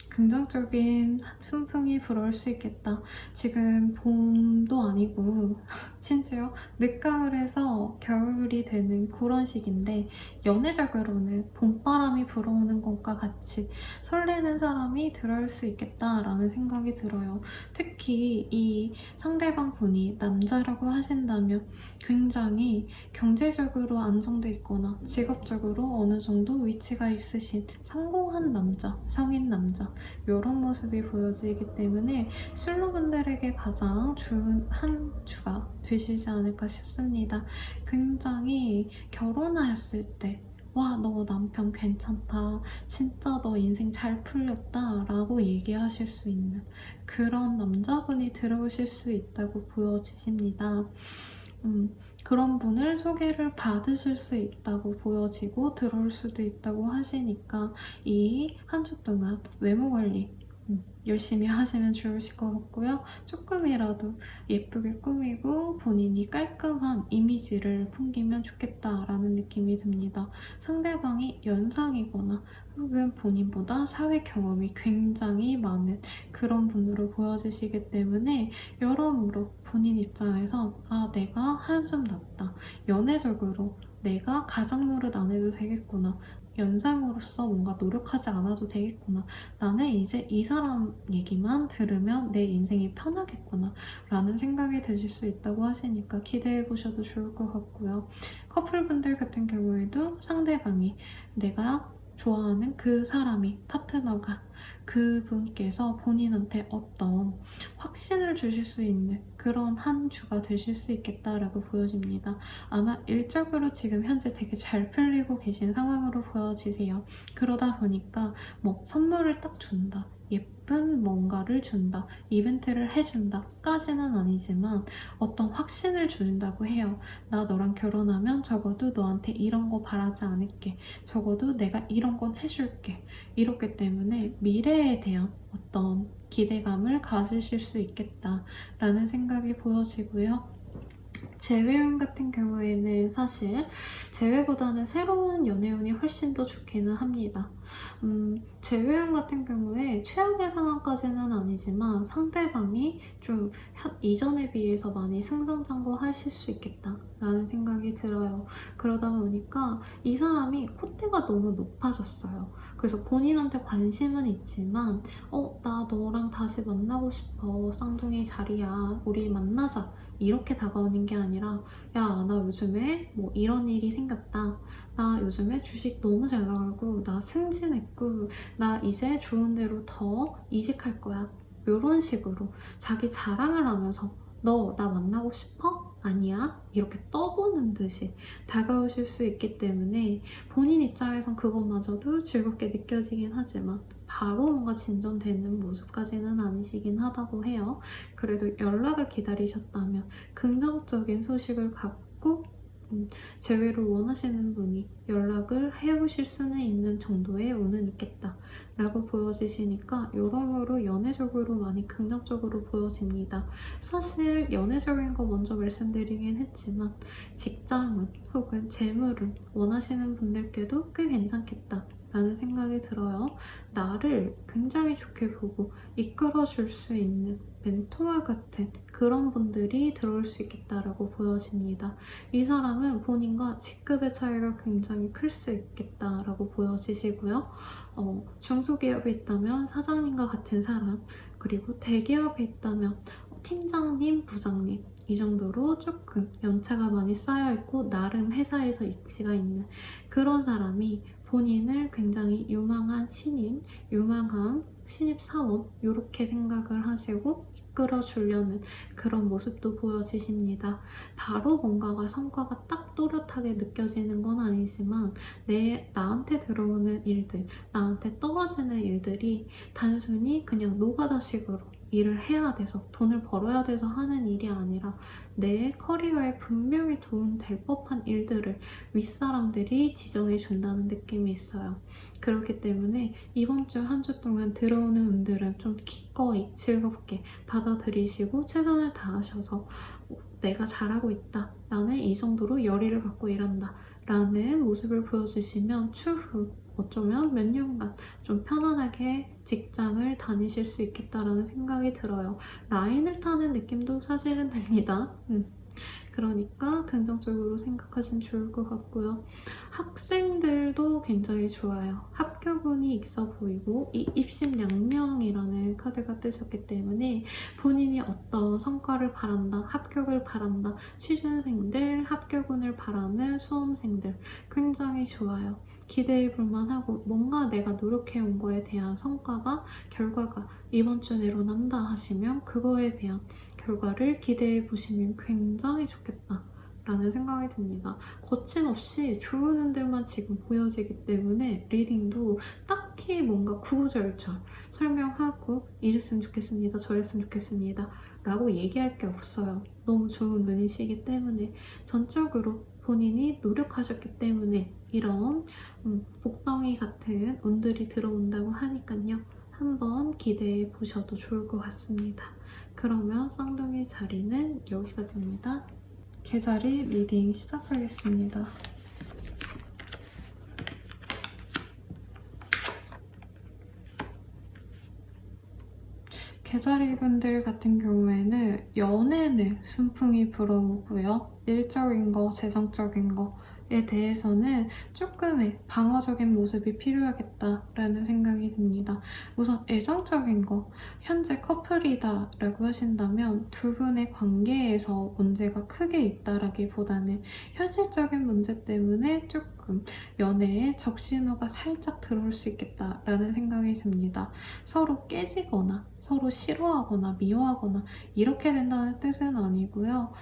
긍정적인 순풍이 불어올 수 있겠다. 지금 봄도 아니고 심지어 늦가을에서 겨울이 되는 그런 시기인데 연애적으로는 봄바람이 불어오는 것과 같이 설레는 사람이 들어올 수 있겠다라는 생각이 들어요. 특히 이 상대방 분이 남자라고 하신다면 굉장히 경제적으로 안정돼 있거나 직업적으로 어느 정도 위치가 있으신 성공한 남자, 성인 남자 이런 모습이 보여지기 때문에 솔로분들에게 가장 좋은 한 주가 되시지 않을까 싶습니다. 굉장히 결혼하였을 때 와, 너 남편 괜찮다. 진짜 너 인생 잘 풀렸다. 라고 얘기하실 수 있는 그런 남자분이 들어오실 수 있다고 보여지십니다. 그런 분을 소개를 받으실 수 있다고 보여지고 들어올 수도 있다고 하시니까 이 한 주 동안 외모 관리 열심히 하시면 좋으실 것 같고요. 조금이라도 예쁘게 꾸미고 본인이 깔끔한 이미지를 풍기면 좋겠다라는 느낌이 듭니다. 상대방이 연상이거나 혹은 본인보다 사회 경험이 굉장히 많은 그런 분으로 보여지시기 때문에 여러모로 본인 입장에서 내가 한숨 났다. 연애적으로 내가 가장 노릇 안 해도 되겠구나. 연상으로서 뭔가 노력하지 않아도 되겠구나. 나는 이제 이 사람 얘기만 들으면 내 인생이 편하겠구나. 라는 생각이 드실 수 있다고 하시니까 기대해 보셔도 좋을 것 같고요. 커플분들 같은 경우에도 상대방이 내가 좋아하는 그 사람이 파트너가 그분께서 본인한테 어떤 확신을 주실 수 있는 그런 한 주가 되실 수 있겠다라고 보여집니다. 아마 일적으로 지금 현재 되게 잘 풀리고 계신 상황으로 보여지세요. 그러다 보니까 뭐 선물을 딱 준다. 예쁜 뭔가를 준다. 이벤트를 해준다. 까지는 아니지만 어떤 확신을 준다고 해요. 나 너랑 결혼하면 적어도 너한테 이런 거 바라지 않을게. 적어도 내가 이런 건 해줄게. 이렇기 때문에 미래에 대한 어떤 기대감을 가지실 수 있겠다라는 생각이 보여지고요. 재회운 같은 경우에는 사실 재회보다는 새로운 연애운이 훨씬 더 좋기는 합니다. 재회운 같은 경우에 최악의 상황까지는 아니지만 상대방이 좀 이전에 비해서 많이 승승장구하실 수 있겠다라는 생각이 들어요. 그러다 보니까 이 사람이 콧대가 너무 높아졌어요. 그래서 본인한테 관심은 있지만 나 너랑 다시 만나고 싶어. 쌍둥이 자리야. 우리 만나자. 이렇게 다가오는 게 아니라 야, 나 요즘에 뭐 이런 일이 생겼다. 나 요즘에 주식 너무 잘 나가고 나 승진했고 나 이제 좋은 데로 더 이직할 거야. 이런 식으로 자기 자랑을 하면서 너 나 만나고 싶어? 아니야? 이렇게 떠보는 듯이 다가오실 수 있기 때문에 본인 입장에선 그것마저도 즐겁게 느껴지긴 하지만 바로 뭔가 진전되는 모습까지는 아니시긴 하다고 해요. 그래도 연락을 기다리셨다면 긍정적인 소식을 갖고 재회를 원하시는 분이 연락을 해보실 수는 있는 정도의 운은 있겠다 라고 보여지시니까 여러모로 연애적으로 많이 긍정적으로 보여집니다. 사실 연애적인 거 먼저 말씀드리긴 했지만 직장은 혹은 재물은 원하시는 분들께도 꽤 괜찮겠다 라는 생각이 들어요. 나를 굉장히 좋게 보고 이끌어줄 수 있는 멘토와 같은 그런 분들이 들어올 수 있겠다라고 보여집니다. 이 사람은 본인과 직급의 차이가 굉장히 클 수 있겠다라고 보여지시고요. 중소기업에 있다면 사장님과 같은 사람, 그리고 대기업에 있다면 팀장님, 부장님 이 정도로 조금 연차가 많이 쌓여있고 나름 회사에서 입지가 있는 그런 사람이 본인을 굉장히 유망한 신인, 유망한 신입사원 이렇게 생각을 하시고 이끌어주려는 그런 모습도 보여지십니다. 바로 뭔가가 성과가 딱 또렷하게 느껴지는 건 아니지만 나한테 들어오는 일들, 나한테 떨어지는 일들이 단순히 그냥 노가다식으로 일을 해야 돼서 돈을 벌어야 돼서 하는 일이 아니라 내 커리어에 분명히 도움될 법한 일들을 윗사람들이 지정해 준다는 느낌이 있어요. 그렇기 때문에 이번 주 한 주 동안 들어오는 운들은 좀 기꺼이 즐겁게 받아들이시고 최선을 다하셔서 내가 잘하고 있다. 나는 이 정도로 열의를 갖고 일한다. 라는 모습을 보여주시면 추후 어쩌면 몇 년간 좀 편안하게 직장을 다니실 수 있겠다라는 생각이 들어요. 라인을 타는 느낌도 사실은 듭니다. 그러니까 긍정적으로 생각하시면 좋을 것 같고요. 학생들도 굉장히 좋아요. 합격운이 있어 보이고 이 입심양명이라는 카드가 뜨셨기 때문에 본인이 어떤 성과를 바란다, 합격을 바란다, 취준생들, 합격운을 바라는 수험생들 굉장히 좋아요. 기대해 볼만 하고 뭔가 내가 노력해 온 거에 대한 성과가, 결과가 이번 주 내로 난다 하시면 그거에 대한 결과를 기대해 보시면 굉장히 좋겠다 라는 생각이 듭니다. 거침없이 좋은 운들만 지금 보여지기 때문에 리딩도 딱히 뭔가 구구절절 설명하고 이랬으면 좋겠습니다, 저랬으면 좋겠습니다 라고 얘기할 게 없어요. 너무 좋은 운이시기 때문에 전적으로 본인이 노력하셨기 때문에 이런 복덩이 같은 운들이 들어온다고 하니까요. 한번 기대해 보셔도 좋을 것 같습니다. 그러면 쌍둥이 자리는 여기까지입니다. 개자리 리딩 시작하겠습니다. 개자리 분들 같은 경우에는 연애는 순풍이 불어오고요. 일적인 거, 재정적인 거에 대해서는 조금의 방어적인 모습이 필요하겠다라는 생각이 듭니다. 우선 애정적인 거, 현재 커플이다 라고 하신다면 두 분의 관계에서 문제가 크게 있다라기보다는 현실적인 문제 때문에 조금 연애에 적신호가 살짝 들어올 수 있겠다라는 생각이 듭니다. 서로 깨지거나 서로 싫어하거나 미워하거나 이렇게 된다는 뜻은 아니고요.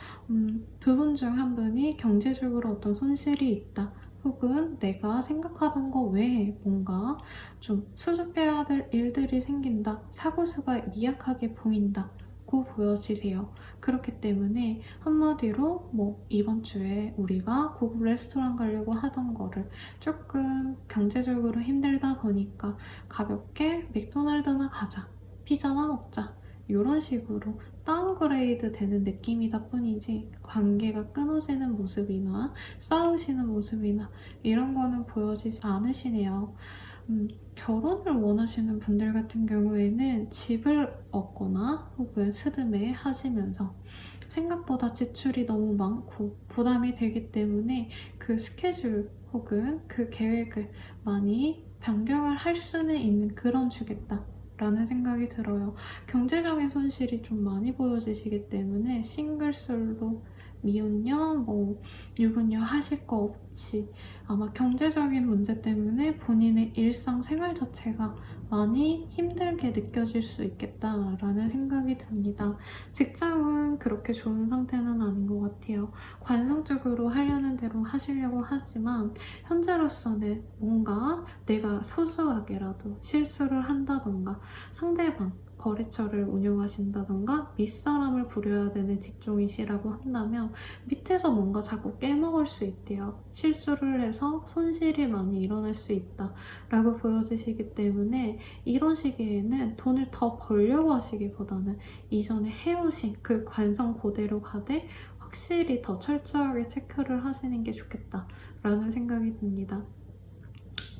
두 분 중 한 분이 경제적으로 어떤 손실이 있다. 혹은 내가 생각하던 거 외에 뭔가 좀 수습해야 될 일들이 생긴다. 사고수가 미약하게 보인다. 고 보여지세요. 그렇기 때문에 한마디로 뭐 이번 주에 우리가 고급 레스토랑 가려고 하던 거를 조금 경제적으로 힘들다 보니까 가볍게 맥도날드나 가자. 피자나 먹자. 이런 식으로 다운그레이드 되는 느낌이다 뿐이지 관계가 끊어지는 모습이나 싸우시는 모습이나 이런 거는 보여지지 않으시네요. 결혼을 원하시는 분들 같은 경우에는 집을 얻거나 혹은 스드메 하시면서 생각보다 지출이 너무 많고 부담이 되기 때문에 그 스케줄 혹은 그 계획을 많이 변경을 할 수는 있는 그런 주겠다 라는 생각이 들어요. 경제적인 손실이 좀 많이 보여지시기 때문에 싱글솔로 미혼녀, 유부녀 하실 거 없이 아마 경제적인 문제 때문에 본인의 일상생활 자체가 많이 힘들게 느껴질 수 있겠다라는 생각이 듭니다. 직장은 그렇게 좋은 상태는 아닌 것 같아요. 관성적으로 하려는 대로 하시려고 하지만 현재로서는 뭔가 내가 소소하게라도 실수를 한다던가 상대방 거래처를 운영하신다던가 윗사람을 부려야 되는 직종이시라고 한다면 밑에서 뭔가 자꾸 깨먹을 수 있대요. 실수를 해서 손실이 많이 일어날 수 있다 라고 보여지시기 때문에 이런 시기에는 돈을 더 벌려고 하시기보다는 이전에 해오신 그 관성 그대로 가되 확실히 더 철저하게 체크를 하시는 게 좋겠다 라는 생각이 듭니다.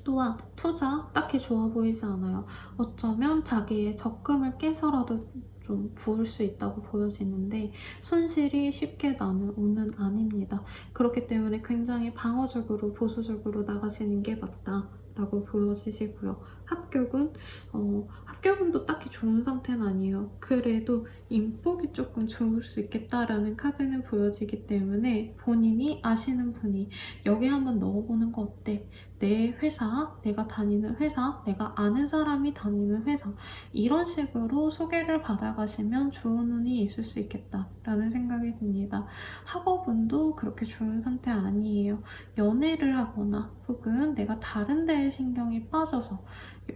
또한 투자 딱히 좋아 보이지 않아요. 어쩌면 자기의 적금을 깨서라도 좀 부을 수 있다고 보여지는데 손실이 쉽게 나는 운은 아닙니다. 그렇기 때문에 굉장히 방어적으로 보수적으로 나가시는 게 맞다 라고 보여지시고요. 합격은 또 딱히 좋은 상태는 아니에요. 그래도 인복이 조금 좋을 수 있겠다라는 카드는 보여지기 때문에 본인이 아시는 분이 여기 한번 넣어보는 거 어때? 내 회사, 내가 다니는 회사, 내가 아는 사람이 다니는 회사 이런 식으로 소개를 받아가시면 좋은 운이 있을 수 있겠다라는 생각이 듭니다. 학업운도 그렇게 좋은 상태 아니에요. 연애를 하거나 혹은 내가 다른 데에 신경이 빠져서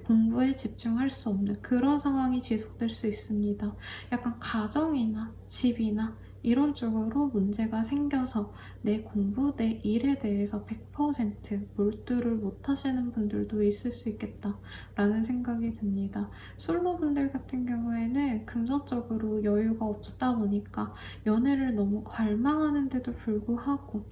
공부에 집중할 수 없는 그런 상황이 지속될 수 있습니다. 약간 가정이나 집이나 이런 쪽으로 문제가 생겨서 내 공부, 내 일에 대해서 100% 몰두를 못 하시는 분들도 있을 수 있겠다라는 생각이 듭니다. 솔로분들 같은 경우에는 금전적으로 여유가 없다 보니까 연애를 너무 갈망하는데도 불구하고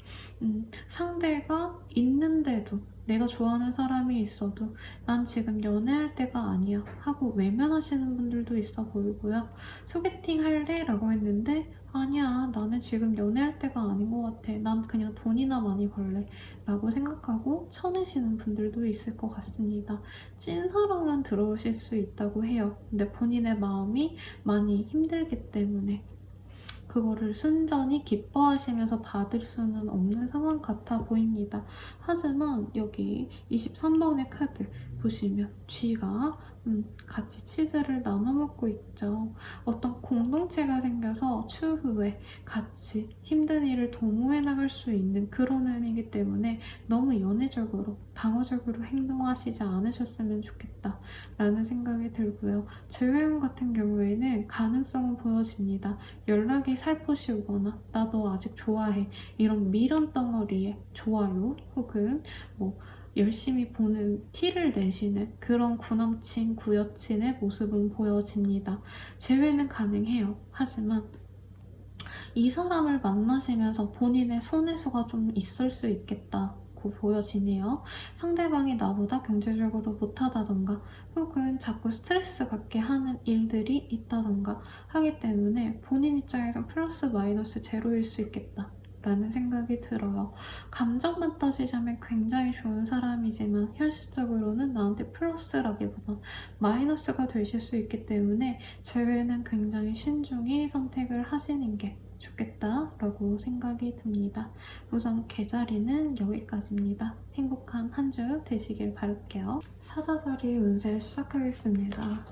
상대가 있는데도 내가 좋아하는 사람이 있어도 난 지금 연애할 때가 아니야 하고 외면하시는 분들도 있어 보이고요. 소개팅 할래? 라고 했는데 아니야 나는 지금 연애할 때가 아닌 것 같아 난 그냥 돈이나 많이 벌래 라고 생각하고 쳐내시는 분들도 있을 것 같습니다. 찐사랑은 들어오실 수 있다고 해요. 근데 본인의 마음이 많이 힘들기 때문에 그거를 순전히 기뻐하시면서 받을 수는 없는 상황 같아 보입니다. 하지만 여기 23번의 카드 보시면 쥐가 같이 치즈를 나눠 먹고 있죠. 어떤 공동체가 생겨서 추후에 같이 힘든 일을 도모해 나갈 수 있는 그런 운이기 때문에 너무 연애적으로 방어적으로 행동하시지 않으셨으면 좋겠다 라는 생각이 들고요. 재회원 같은 경우에는 가능성은 보여집니다. 연락이 살포시 오거나 나 너 아직 좋아해 이런 미련 덩어리에 좋아요 혹은 열심히 보는 티를 내시는 그런 구남친, 구여친의 모습은 보여집니다. 재회는 가능해요. 하지만 이 사람을 만나시면서 본인의 손해수가 좀 있을 수 있겠다고 보여지네요. 상대방이 나보다 경제적으로 못하다던가 혹은 자꾸 스트레스 받게 하는 일들이 있다던가 하기 때문에 본인 입장에서 플러스 마이너스 제로일 수 있겠다. 라는 생각이 들어요. 감정만 따지자면 굉장히 좋은 사람이지만 현실적으로는 나한테 플러스라기보단 마이너스가 되실 수 있기 때문에 재회는 굉장히 신중히 선택을 하시는 게 좋겠다라고 생각이 듭니다. 우선 계자리는 여기까지입니다. 행복한 한 주 되시길 바랄게요. 사자자리 운세 시작하겠습니다.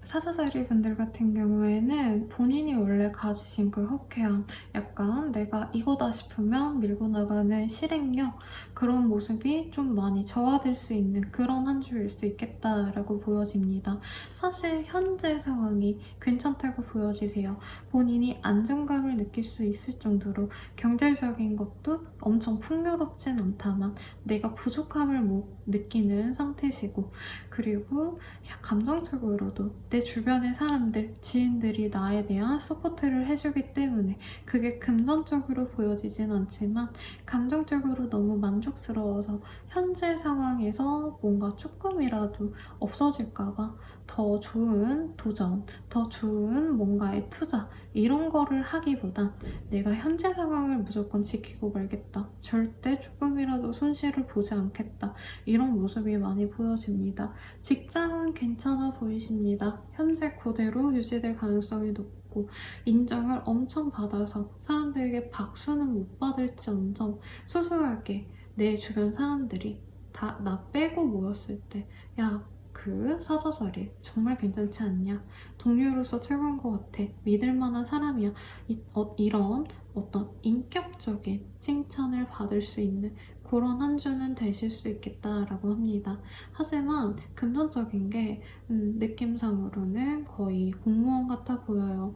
사자자리 분들 같은 경우에는 본인이 원래 가지신 그 호쾌함, 약간 내가 이거다 싶으면 밀고 나가는 실행력, 그런 모습이 좀 많이 저하될 수 있는 그런 한 주일 수 있겠다라고 보여집니다. 사실 현재 상황이 괜찮다고 보여지세요. 본인이 안정감을 느낄 수 있을 정도로 경제적인 것도 엄청 풍요롭진 않다만 내가 부족함을 못 느끼는 상태시고, 그리고 감정적으로도 내 주변의 사람들, 지인들이 나에 대한 서포트를 해주기 때문에 그게 금전적으로 보여지진 않지만 감정적으로 너무 만족스러워서 현재 상황에서 뭔가 조금이라도 없어질까봐 더 좋은 도전, 더 좋은 뭔가의 투자, 이런 거를 하기보단 내가 현재 상황을 무조건 지키고 말겠다, 절대 조금이라도 손실을 보지 않겠다, 이런 모습이 많이 보여집니다. 직장은 괜찮아 보이십니다. 현재 그대로 유지될 가능성이 높고, 인정을 엄청 받아서 사람들에게 박수는 못 받을지언정 소소하게 내 주변 사람들이 다 나 빼고 모였을 때, 야, 그 사자자리 정말 괜찮지 않냐? 동료로서 최고인 것 같아. 믿을 만한 사람이야. 이런 어떤 인격적인 칭찬을 받을 수 있는 그런 한 주는 되실 수 있겠다라고 합니다. 하지만 금전적인 게 느낌상으로는 거의 공무원 같아 보여요.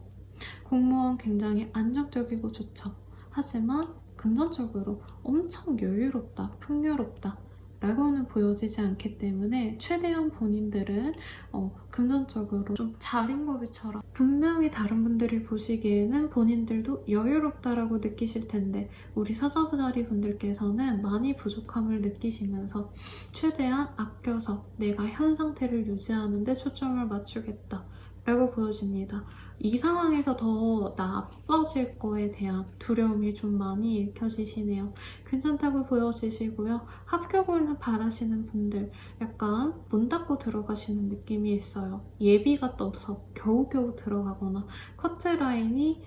공무원 굉장히 안정적이고 좋죠. 하지만 금전적으로 엄청 여유롭다, 풍요롭다 라고는 보여지지 않기 때문에 최대한 본인들은 금전적으로 좀 자린고비처럼, 분명히 다른 분들이 보시기에는 본인들도 여유롭다라고 느끼실 텐데 우리 사자자리 분들께서는 많이 부족함을 느끼시면서 최대한 아껴서 내가 현 상태를 유지하는 데 초점을 맞추겠다 라고 보여집니다. 이 상황에서 더 나빠질 거에 대한 두려움이 좀 많이 읽혀지시네요. 괜찮다고 보여지시고요. 합격을 바라시는 분들 약간 문 닫고 들어가시는 느낌이 있어요. 예비가 떠서 겨우겨우 들어가거나 커트라인이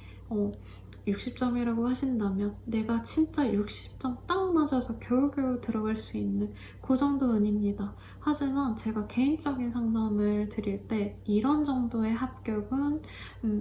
60점이라고 하신다면 내가 진짜 60점 딱 맞아서 겨우겨우 들어갈 수 있는 그 정도 운입니다. 하지만 제가 개인적인 상담을 드릴 때 이런 정도의 합격은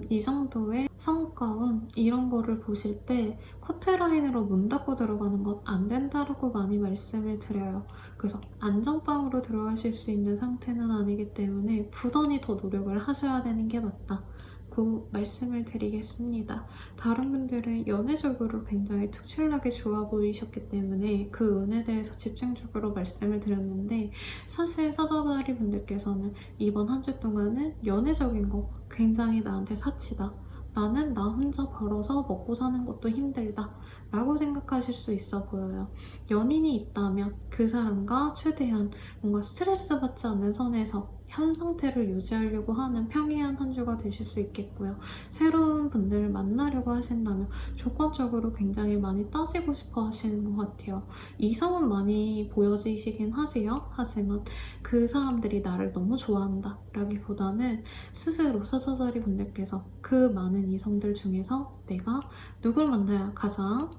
이 정도의 성과운, 이런 거를 보실 때 커트라인으로 문 닫고 들어가는 건 안 된다라고 많이 말씀을 드려요. 그래서 안전빵으로 들어가실 수 있는 상태는 아니기 때문에 부단히 더 노력을 하셔야 되는 게 맞다, 그 말씀을 드리겠습니다. 다른 분들은 연애적으로 굉장히 특출나게 좋아 보이셨기 때문에 그 운에 대해서 집중적으로 말씀을 드렸는데, 사실 사자자리 분들께서는 이번 한 주 동안은 연애적인 거 굉장히 나한테 사치다, 나는 나 혼자 벌어서 먹고 사는 것도 힘들다 라고 생각하실 수 있어 보여요. 연인이 있다면 그 사람과 최대한 뭔가 스트레스 받지 않는 선에서 현 상태를 유지하려고 하는 평이한 한 주가 되실 수 있겠고요. 새로운 분들을 만나려고 하신다면 조건적으로 굉장히 많이 따지고 싶어 하시는 것 같아요. 이성은 많이 보여지시긴 하세요. 하지만 그 사람들이 나를 너무 좋아한다 라기보다는 스스로 사자자리 분들께서 그 많은 이성들 중에서 내가 누굴 만나야 가장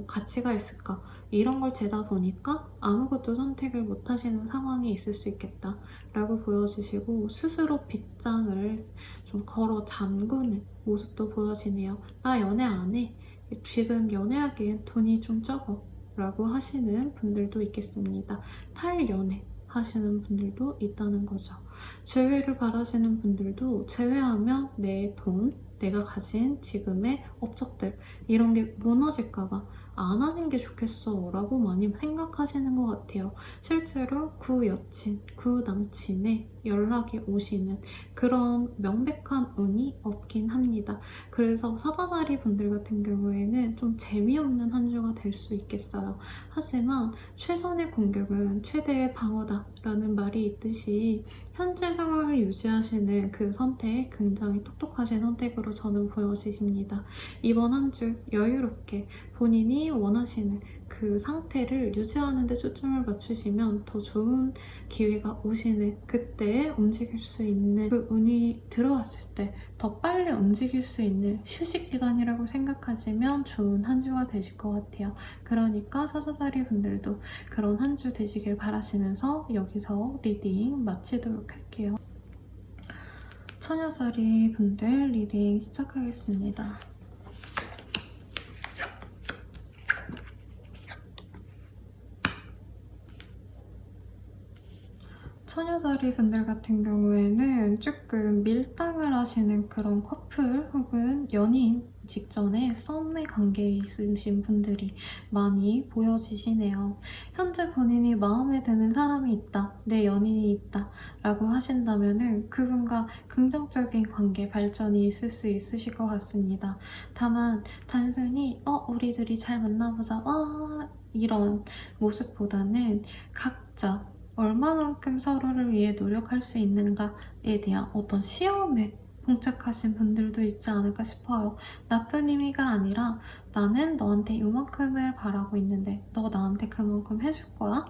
가치가 있을까, 이런 걸 재다 보니까 아무것도 선택을 못 하시는 상황이 있을 수 있겠다 라고 보여주시고, 스스로 빗장을 좀 걸어 잠그는 모습도 보여지네요. 나 연애 안 해. 지금 연애하기엔 돈이 좀 적어 라고 하시는 분들도 있겠습니다. 탈연애 하시는 분들도 있다는 거죠. 재회를 바라시는 분들도 재회하면 내 돈, 내가 가진 지금의 업적들, 이런 게 무너질까봐 안 하는 게 좋겠어 라고 많이 생각하시는 것 같아요. 실제로 구 여친, 구 남친의 연락이 오시는 그런 명백한 운이 없긴 합니다. 그래서 사자자리 분들 같은 경우에는 좀 재미없는 한 주가 될 수 있겠어요. 하지만 최선의 공격은 최대의 방어다 라는 말이 있듯이 현재 상황을 유지하시는 그 선택, 굉장히 똑똑하신 선택으로 저는 보여지십니다. 이번 한 주 여유롭게 본인이 원하시는 그 상태를 유지하는 데 초점을 맞추시면 더 좋은 기회가 오시는 그때에 움직일 수 있는, 그 운이 들어왔을 때 더 빨리 움직일 수 있는 휴식 기간이라고 생각하시면 좋은 한 주가 되실 것 같아요. 그러니까 사자자리 분들도 그런 한 주 되시길 바라시면서 여기서 리딩 마치도록 할게요. 처녀자리 분들 리딩 시작하겠습니다. 처녀자리 분들 같은 경우에는 조금 밀당을 하시는 그런 커플 혹은 연인 직전에 썸의 관계에 있으신 분들이 많이 보여지시네요. 현재 본인이 마음에 드는 사람이 있다, 내 연인이 있다 라고 하신다면 그분과 긍정적인 관계 발전이 있을 수 있으실 것 같습니다. 다만 단순히 우리들이 잘 만나보자 이런 모습보다는 각자 얼마만큼 서로를 위해 노력할 수 있는가에 대한 어떤 시험에 봉착하신 분들도 있지 않을까 싶어요. 나쁜 의미가 아니라 나는 너한테 이만큼을 바라고 있는데 너 나한테 그만큼 해줄 거야?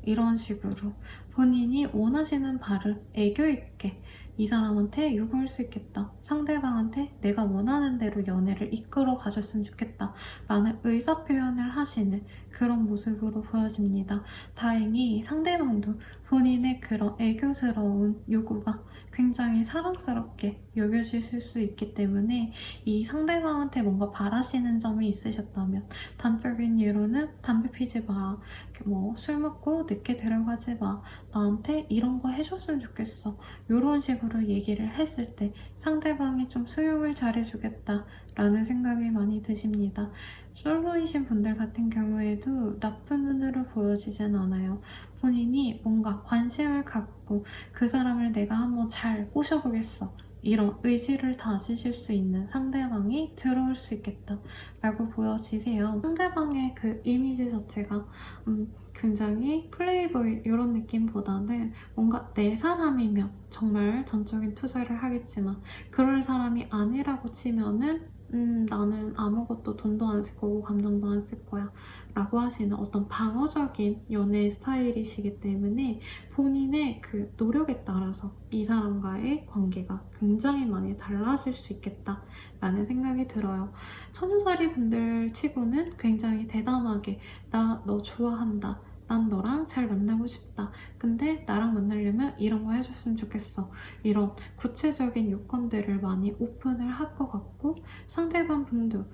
이런 식으로 본인이 원하시는 바를 애교 있게 이 사람한테 요구할 수 있겠다. 상대방한테 내가 원하는 대로 연애를 이끌어 가셨으면 좋겠다. 라는 의사표현을 하시는 그런 모습으로 보여집니다. 다행히 상대방도 본인의 그런 애교스러운 요구가 굉장히 사랑스럽게 여겨지실 수 있기 때문에 이 상대방한테 뭔가 바라시는 점이 있으셨다면 단적인 예로는 담배 피지 마, 술 먹고 늦게 들어가지 마, 나한테 이런 거 해줬으면 좋겠어, 이런 식으로 얘기를 했을 때 상대방이 좀 수용을 잘해주겠다 라는 생각이 많이 드십니다. 솔로이신 분들 같은 경우에도 나쁜 눈으로 보여지진 않아요. 본인이 뭔가 관심을 갖고 그 사람을 내가 한번 잘 꼬셔보겠어, 이런 의지를 다지실 수 있는 상대방이 들어올 수 있겠다 라고 보여지세요. 상대방의 그 이미지 자체가 굉장히 플레이보이 이런 느낌보다는 뭔가 내 사람이면 정말 전적인 투자를 하겠지만 그럴 사람이 아니라고 치면은 나는 아무것도 돈도 안 쓸 거고 감정도 안 쓸 거야 라고 하시는 어떤 방어적인 연애 스타일이시기 때문에 본인의 그 노력에 따라서 이 사람과의 관계가 굉장히 많이 달라질 수 있겠다 라는 생각이 들어요. 처녀자리 분들 치고는 굉장히 대담하게 나 너 좋아한다, 난 너랑 잘 만나고 싶다, 근데 나랑 만나려면 이런 거 해줬으면 좋겠어, 이런 구체적인 요건들을 많이 오픈을 할 것 같고 상대방 분도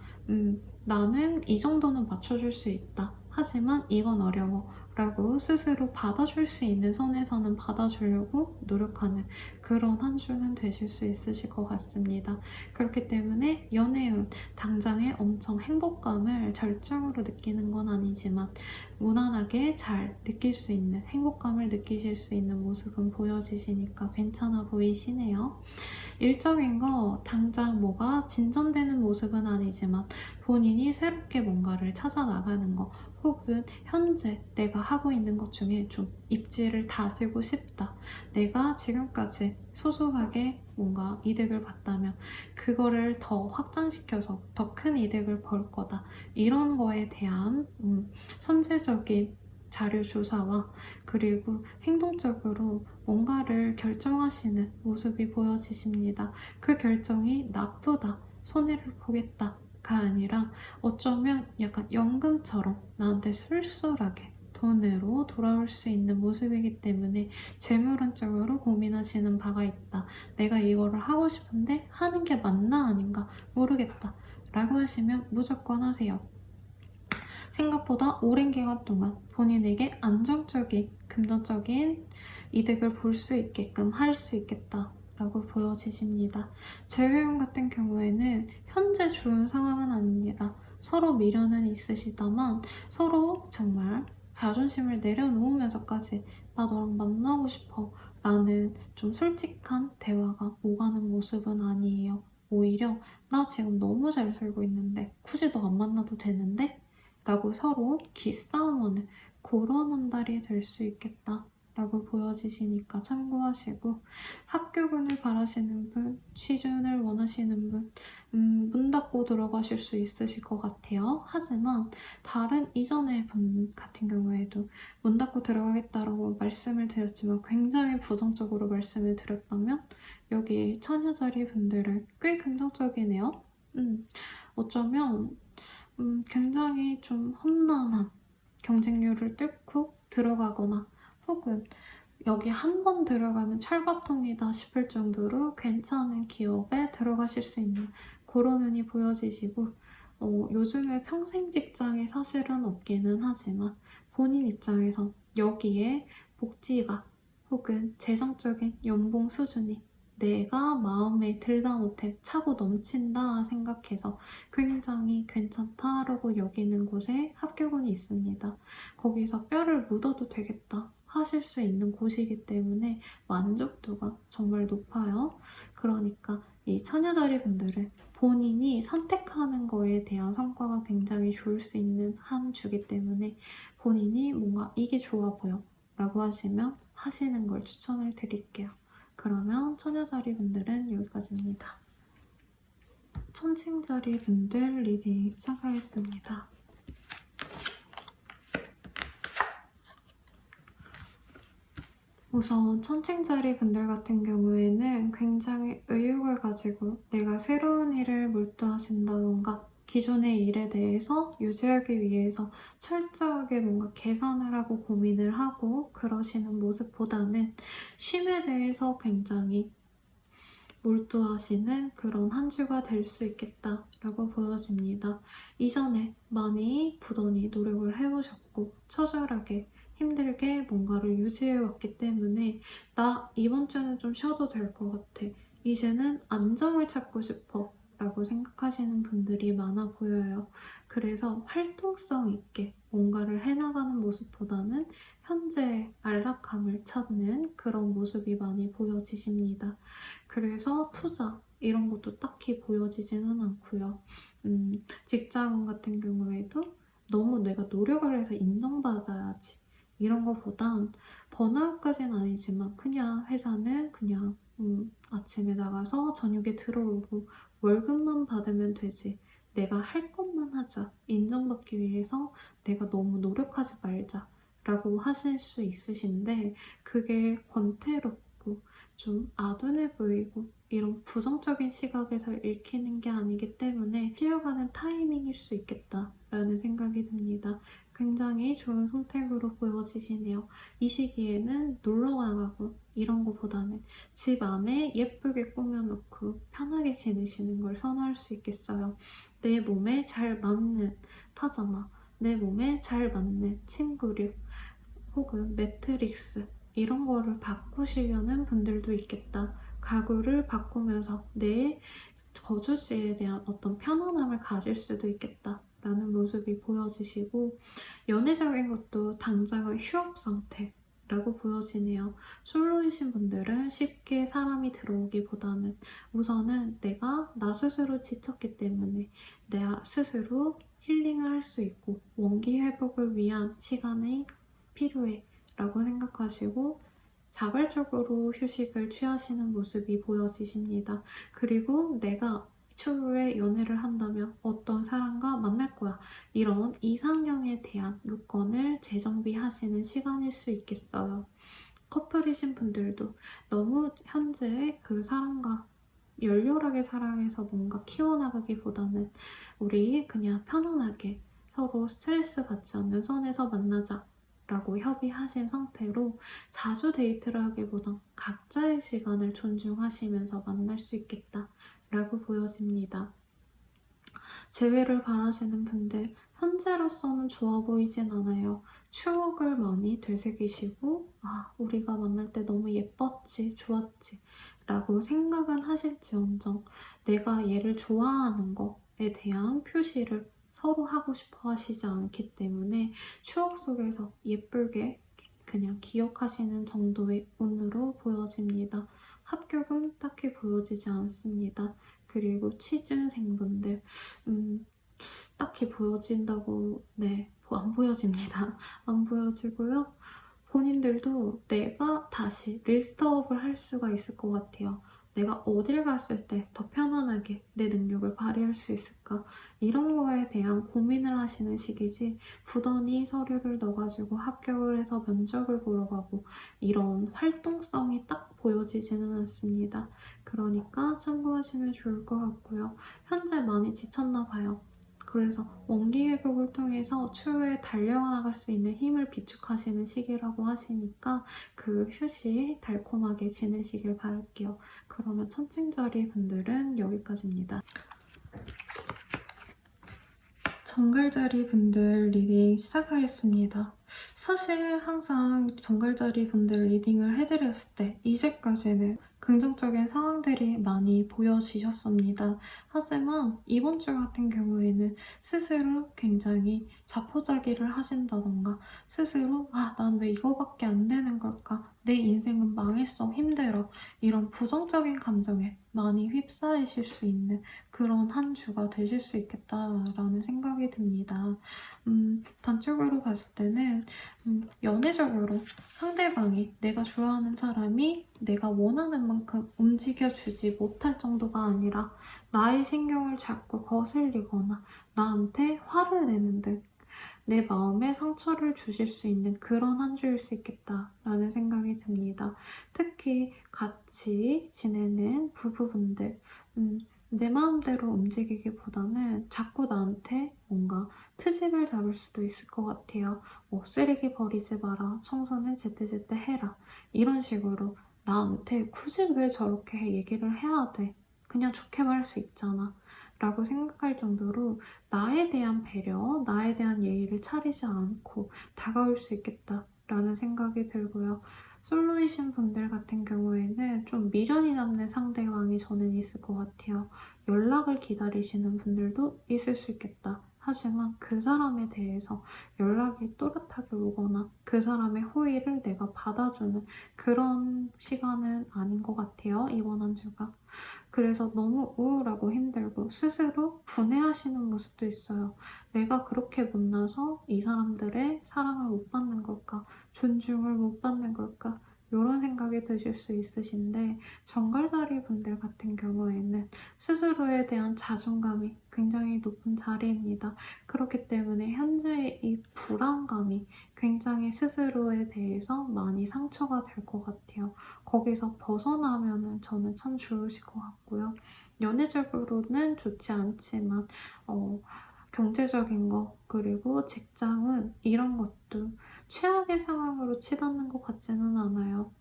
나는 이 정도는 맞춰줄 수 있다, 하지만 이건 어려워 라고 스스로 받아줄 수 있는 선에서는 받아주려고 노력하는 그런 한 주는 되실 수 있으실 것 같습니다. 그렇기 때문에 연애운 당장에 엄청 행복감을 절정으로 느끼는 건 아니지만 무난하게 잘 느낄 수 있는 행복감을 느끼실 수 있는 모습은 보여지시니까 괜찮아 보이시네요. 일적인 거 당장 뭐가 진전되는 모습은 아니지만 본인이 새롭게 뭔가를 찾아 나가는 거 혹은 현재 내가 하고 있는 것 중에 좀 입지를 다지고 싶다, 내가 지금까지 소소하게 뭔가 이득을 봤다면 그거를 더 확장시켜서 더 큰 이득을 벌 거다, 이런 거에 대한 선제적인 자료 조사와 그리고 행동적으로 뭔가를 결정하시는 모습이 보여지십니다. 그 결정이 나쁘다, 손해를 보겠다가 아니라 어쩌면 약간 연금처럼 나한테 술술하게 돈으로 돌아올 수 있는 모습이기 때문에 재물운적으로 고민하시는 바가 있다. 내가 이거를 하고 싶은데 하는 게 맞나 아닌가 모르겠다 라고 하시면 무조건 하세요. 생각보다 오랜 기간 동안 본인에게 안정적인 금전적인 이득을 볼 수 있게끔 할 수 있겠다 라고 보여지십니다. 재회원 같은 경우에는 현재 좋은 상황은 아닙니다. 서로 미련은 있으시다만 서로 정말 자존심을 내려놓으면서까지 나 너랑 만나고 싶어 라는 좀 솔직한 대화가 오가는 모습은 아니에요. 오히려 나 지금 너무 잘 살고 있는데 굳이 너 안 만나도 되는데? 라고 서로 기싸움하는 그런 한 달이 될 수 있겠다 라고 보여지시니까 참고하시고, 합격운을 바라시는 분, 취준을 원하시는 분, 문 닫고 들어가실 수 있으실 것 같아요. 하지만 다른 이전의 분 같은 경우에도 문 닫고 들어가겠다라고 말씀을 드렸지만 굉장히 부정적으로 말씀을 드렸다면 여기 처녀자리 분들은 꽤 긍정적이네요. 어쩌면 굉장히 좀 험난한 경쟁률을 뚫고 들어가거나 혹은 여기 한 번 들어가면 철밥통이다 싶을 정도로 괜찮은 기업에 들어가실 수 있는 그런 운이 보여지시고, 요즘에 평생 직장이 사실은 없기는 하지만 본인 입장에서 여기에 복지가 혹은 재정적인 연봉 수준이 내가 마음에 들다 못해 차고 넘친다 생각해서 굉장히 괜찮다라고 여기는 곳에 합격운이 있습니다. 거기서 뼈를 묻어도 되겠다 하실 수 있는 곳이기 때문에 만족도가 정말 높아요. 그러니까 이 처녀자리 분들은 본인이 선택하는 거에 대한 성과가 굉장히 좋을 수 있는 한 주기 때문에 본인이 뭔가 이게 좋아 보여 라고 하시면 하시는 걸 추천을 드릴게요. 그러면 처녀자리 분들은 여기까지입니다. 천칭자리 분들 리딩 시작하겠습니다. 우선 천칭자리 분들 같은 경우에는 굉장히 의욕을 가지고 내가 새로운 일을 몰두하신다던가 기존의 일에 대해서 유지하기 위해서 철저하게 뭔가 계산을 하고 고민을 하고 그러시는 모습보다는 쉼에 대해서 굉장히 몰두하시는 그런 한 주가 될 수 있겠다라고 보여집니다. 이전에 많이 부단히 노력을 해오셨고 처절하게 힘들게 뭔가를 유지해왔기 때문에 나 이번 주는 좀 쉬어도 될 것 같아. 이제는 안정을 찾고 싶어 라고 생각하시는 분들이 많아 보여요. 그래서 활동성 있게 뭔가를 해나가는 모습보다는 현재의 안락함을 찾는 그런 모습이 많이 보여지십니다. 그래서 투자 이런 것도 딱히 보여지지는 않고요. 직장 같은 경우에도 너무 내가 노력을 해서 인정받아야지 이런 거보단 번아웃까지는 아니지만 그냥 회사는 그냥 아침에 나가서 저녁에 들어오고 월급만 받으면 되지. 내가 할 것만 하자. 인정받기 위해서 내가 너무 노력하지 말자. 라고 하실 수 있으신데 그게 권태롭고 좀 아둔해 보이고 이런 부정적인 시각에서 읽히는 게 아니기 때문에 쉬어가는 타이밍일 수 있겠다라는 생각이 듭니다. 굉장히 좋은 선택으로 보여지시네요. 이 시기에는 놀러 나가고 이런 거보다는 집 안에 예쁘게 꾸며놓고 편하게 지내시는 걸 선호할 수 있겠어요. 내 몸에 잘 맞는 파자마, 내 몸에 잘 맞는 침구류, 혹은 매트릭스 이런 거를 바꾸시려는 분들도 있겠다. 가구를 바꾸면서 내 거주지에 대한 어떤 편안함을 가질 수도 있겠다. 라는 모습이 보여지시고 연애적인 것도 당장은 휴업 상태라고 보여지네요. 솔로이신 분들은 쉽게 사람이 들어오기보다는 우선은 내가 나 스스로 지쳤기 때문에 내가 스스로 힐링을 할 수 있고 원기 회복을 위한 시간이 필요해 라고 생각하시고 자발적으로 휴식을 취하시는 모습이 보여지십니다. 그리고 내가 추후에 연애를 한다면 어떤 사람과 만날 거야. 이런 이상형에 대한 요건을 재정비하시는 시간일 수 있겠어요. 커플이신 분들도 너무 현재 그 사람과 열렬하게 사랑해서 뭔가 키워나가기보다는 우리 그냥 편안하게 서로 스트레스 받지 않는 선에서 만나자 라고 협의하신 상태로 자주 데이트를 하기보단 각자의 시간을 존중하시면서 만날 수 있겠다 라고 보여집니다. 재회를 바라시는 분들 현재로서는 좋아 보이진 않아요. 추억을 많이 되새기시고 우리가 만날 때 너무 예뻤지, 좋았지 라고 생각은 하실지언정 내가 얘를 좋아하는 거에 대한 표시를 서로 하고 싶어 하시지 않기 때문에 추억 속에서 예쁘게 그냥 기억하시는 정도의 운으로 보여집니다. 합격은 딱히 보여지지 않습니다. 그리고 취준생분들 딱히 보여진다고 안 보여집니다. 안 보여지고요. 본인들도 내가 다시 리스트업을 할 수가 있을 것 같아요. 내가 어딜 갔을 때 더 편안하게 내 능력을 발휘할 수 있을까? 이런 거에 대한 고민을 하시는 시기지 부단히 서류를 넣어가지고 합격을 해서 면접을 보러 가고 이런 활동성이 딱 보여지지는 않습니다. 그러니까 참고하시면 좋을 것 같고요. 현재 많이 지쳤나 봐요. 그래서 원기 회복을 통해서 추후에 달려나갈 수 있는 힘을 비축하시는 시기라고 하시니까 그 휴식 달콤하게 지내시길 바랄게요. 그러면 천칭자리 분들은 여기까지입니다. 정갈자리 분들 리딩 시작하겠습니다. 사실 항상 정갈자리 분들 리딩을 해드렸을 때 이제까지는 긍정적인 상황들이 많이 보여지셨습니다. 하지만 이번 주 같은 경우에는 스스로 굉장히 자포자기를 하신다던가 스스로 난 왜 이거밖에 안 되는 걸까? 내 인생은 망했어, 힘들어. 이런 부정적인 감정에 많이 휩싸이실 수 있는 그런 한 주가 되실 수 있겠다라는 생각이 듭니다. 단적으로 봤을 때는 연애적으로 상대방이 내가 좋아하는 사람이 내가 원하는 만큼 움직여주지 못할 정도가 아니라 나의 신경을 자꾸 거슬리거나 나한테 화를 내는 듯 내 마음에 상처를 주실 수 있는 그런 한 주일 수 있겠다라는 생각이 듭니다. 특히 같이 지내는 부부분들, 내 마음대로 움직이기보다는 자꾸 나한테 뭔가 트집을 잡을 수도 있을 것 같아요. 쓰레기 버리지 마라, 청소는 제때제때 해라. 이런 식으로 나한테 굳이 왜 저렇게 얘기를 해야 돼? 그냥 좋게 말할 수 있잖아. 라고 생각할 정도로 나에 대한 배려, 나에 대한 예의를 차리지 않고 다가올 수 있겠다라는 생각이 들고요. 솔로이신 분들 같은 경우에는 좀 미련이 남는 상대방이 저는 있을 것 같아요. 연락을 기다리시는 분들도 있을 수 있겠다. 하지만 그 사람에 대해서 연락이 또렷하게 오거나 그 사람의 호의를 내가 받아주는 그런 시간은 아닌 것 같아요. 이번 한 주가. 그래서 너무 우울하고 힘들고 스스로 분해하시는 모습도 있어요. 내가 그렇게 못나서 이 사람들의 사랑을 못 받는 걸까? 존중을 못 받는 걸까? 이런 생각이 드실 수 있으신데 정갈자리 분들 같은 경우에는 스스로에 대한 자존감이 굉장히 높은 자리입니다. 그렇기 때문에 현재의 이 불안감이 굉장히 스스로에 대해서 많이 상처가 될 것 같아요. 거기서 벗어나면은 저는 참 좋으실 것 같고요. 연애적으로는 좋지 않지만 경제적인 거 그리고 직장은 이런 것도 최악의 상황으로 치닫는 것 같지는 않아요.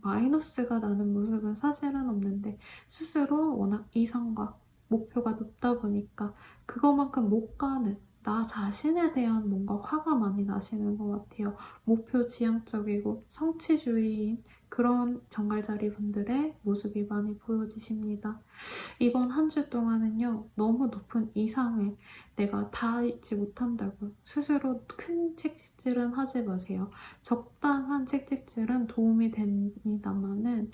마이너스가 나는 모습은 사실은 없는데 스스로 워낙 이상과 목표가 높다 보니까 그거만큼 못 가는 나 자신에 대한 뭔가 화가 많이 나시는 것 같아요. 목표 지향적이고 성취주의인 그런 정갈자리 분들의 모습이 많이 보여지십니다. 이번 한 주 동안은요, 너무 높은 이상을 내가 다 잊지 못한다고 스스로 큰 책찍질은 하지 마세요. 적당한 책찍질은 도움이 됩니다만은,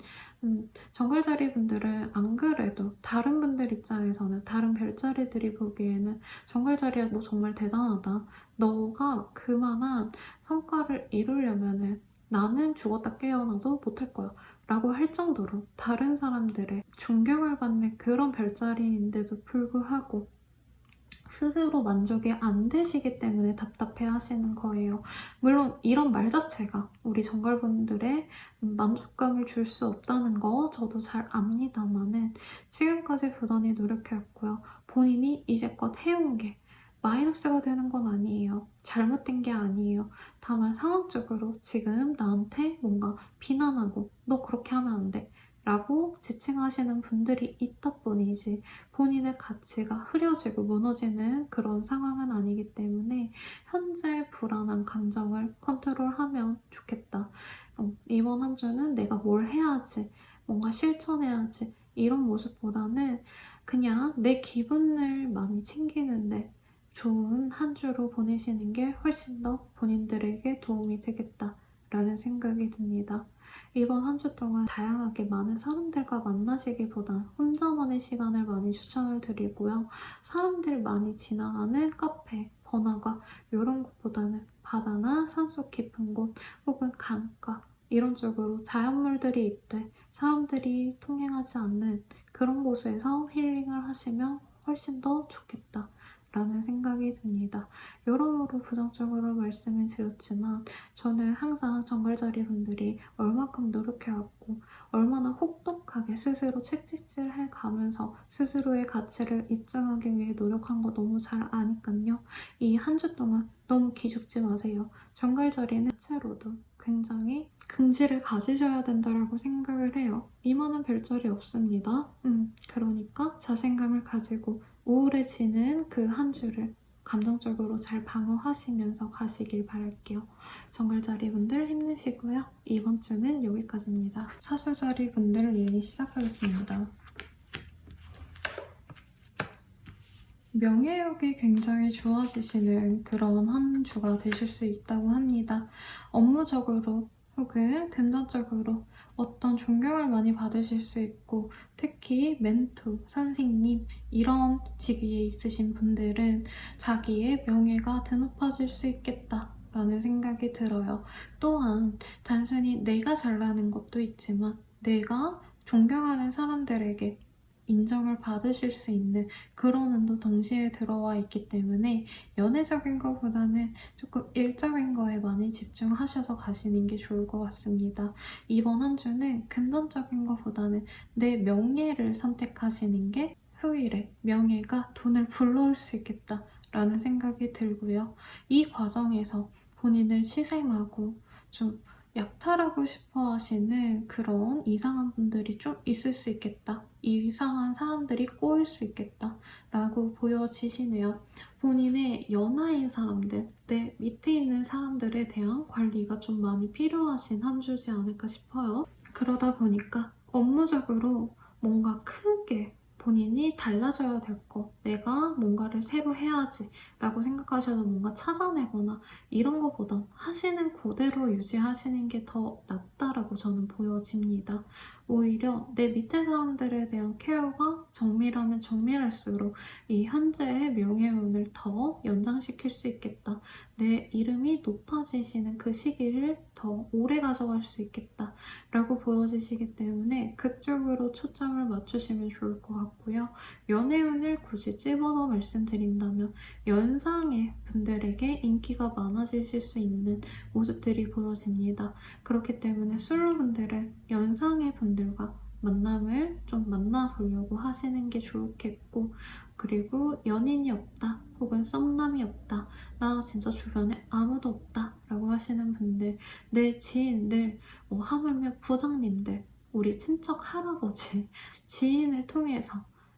정글자리 분들은 안 그래도 다른 분들 입장에서는 다른 별자리들이 보기에는 정글자리야 너 정말 대단하다. 너가 그만한 성과를 이루려면은 나는 죽었다 깨어나도 못할 거야. 라고 할 정도로 다른 사람들의 존경을 받는 그런 별자리인데도 불구하고 스스로 만족이 안 되시기 때문에 답답해 하시는 거예요. 물론 이런 말 자체가 우리 정갈분들의 만족감을 줄 수 없다는 거 저도 잘 압니다만은 지금까지 부단히 노력해왔고요. 본인이 이제껏 해온 게 마이너스가 되는 건 아니에요. 잘못된 게 아니에요. 다만 상황적으로 지금 나한테 뭔가 비난하고 너 그렇게 하면 안 돼. 라고 지칭하시는 분들이 있다 뿐이지 본인의 가치가 흐려지고 무너지는 그런 상황은 아니기 때문에 현재 불안한 감정을 컨트롤하면 좋겠다. 이번 한 주는 내가 뭘 해야지, 뭔가 실천해야지 이런 모습보다는 그냥 내 기분을 많이 챙기는데 좋은 한 주로 보내시는 게 훨씬 더 본인들에게 도움이 되겠다라는 생각이 듭니다. 이번 한 주 동안 다양하게 많은 사람들과 만나시기보다 혼자만의 시간을 많이 추천을 드리고요. 사람들 많이 지나가는 카페, 번화가 이런 곳보다는 바다나 산속 깊은 곳 혹은 강가 이런 쪽으로 자연물들이 있대 사람들이 통행하지 않는 그런 곳에서 힐링을 하시면 훨씬 더 좋겠다 라는 생각이 듭니다. 여러모로 부정적으로 말씀을 드렸지만 저는 항상 정글자리 분들이 얼마큼 노력해왔고 얼마나 혹독하게 스스로 채찍질해 가면서 스스로의 가치를 입증하기 위해 노력한 거 너무 잘 아니깐요. 이 한 주 동안 너무 기죽지 마세요. 정글자리는 자체로도 굉장히 긍지를 가지셔야 된다고 생각을 해요. 이만한 별자리 없습니다. 그러니까 자신감을 가지고 우울해지는 그 한 주를 감정적으로 잘 방어하시면서 가시길 바랄게요. 정글자리 분들 힘내시고요. 이번 주는 여기까지입니다. 사수자리 분들 리딩 시작하겠습니다. 명예욕이 굉장히 좋아지시는 그런 한 주가 되실 수 있다고 합니다. 업무적으로 혹은 금전적으로 어떤 존경을 많이 받으실 수 있고 특히 멘토, 선생님 이런 직위에 있으신 분들은 자기의 명예가 드높아질 수 있겠다 라는 생각이 들어요. 또한 단순히 내가 잘나는 것도 있지만 내가 존경하는 사람들에게 인정을 받으실 수 있는 그런 운도 동시에 들어와 있기 때문에 연애적인 것보다는 조금 일적인 거에 많이 집중하셔서 가시는 게 좋을 것 같습니다. 이번 한 주는 금전적인 것보다는 내 명예를 선택하시는 게 효율에 명예가 돈을 불러올 수 있겠다라는 생각이 들고요. 이 과정에서 본인을 치샘하고 좀 약탈하고 싶어 하시는 그런 이상한 분들이 좀 있을 수 있겠다. 이상한 사람들이 꼬일 수 있겠다. 라고 보여지시네요. 본인의 연하인 사람들, 내 밑에 있는 사람들에 대한 관리가 좀 많이 필요하신 한 주지 않을까 싶어요. 그러다 보니까 업무적으로 뭔가 크게 본인이 달라져야 될 거, 내가 뭔가를 새로 해야지 라고 생각하셔서 뭔가 찾아내거나 이런 거보다 하시는 그대로 유지하시는 게 더 낫다라고 저는 보여집니다. 오히려 내 밑에 사람들에 대한 케어가 정밀하면 정밀할수록 이 현재의 명예운을 더 연장시킬 수 있겠다. 내 이름이 높아지시는 그 시기를 더 오래 가져갈 수 있겠다. 라고 보여지시기 때문에 그쪽으로 초점을 맞추시면 좋을 것 같고요. 연애운을 굳이 찝어서 말씀드린다면 연상의 분들에게 인기가 많아지실 수 있는 모습들이 보여집니다. 그렇기 때문에 솔로분들은 연상의 분들과 만남을 좀 만나보려고 하시는 게 좋겠고 그리고 연인이 없다 혹은 썸남이 없다 나 진짜 주변에 아무도 없다 라고 하시는 분들 내 지인들 하물며 부장님들 우리 친척 할아버지 지인을 통해서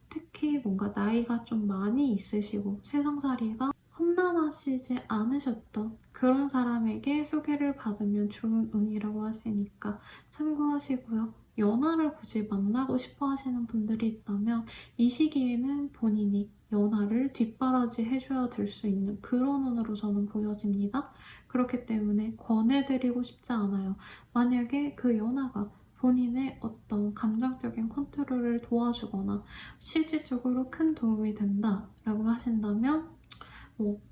특히 뭔가 나이가 좀 많이 있으시고 세상살이가 험난하시지 않으셨던 그런 사람에게 소개를 받으면 좋은 운이라고 하시니까 참고하시고요. 연하를 굳이 만나고 싶어 하시는 분들이 있다면 이 시기에는 본인이 연하를 뒷바라지 해줘야 될 수 있는 그런 운으로 저는 보여집니다. 그렇기 때문에 권해드리고 싶지 않아요. 만약에 그 연하가 본인의 어떤 감정적인 컨트롤을 도와주거나 실질적으로 큰 도움이 된다라고 하신다면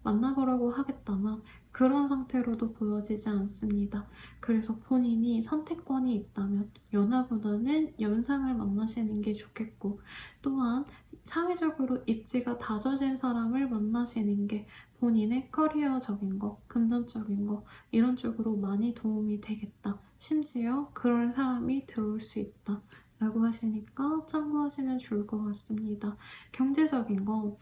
만나보라고 하겠다만 그런 상태로도 보여지지 않습니다. 그래서 본인이 선택권이 있다면 연하보다는 연상을 만나시는 게 좋겠고 또한 사회적으로 입지가 다져진 사람을 만나시는 게 본인의 커리어적인 거, 금전적인 거 이런 쪽으로 많이 도움이 되겠다. 심지어 그런 사람이 들어올 수 있다. 라고 하시니까 참고하시면 좋을 것 같습니다. 경제적인 거,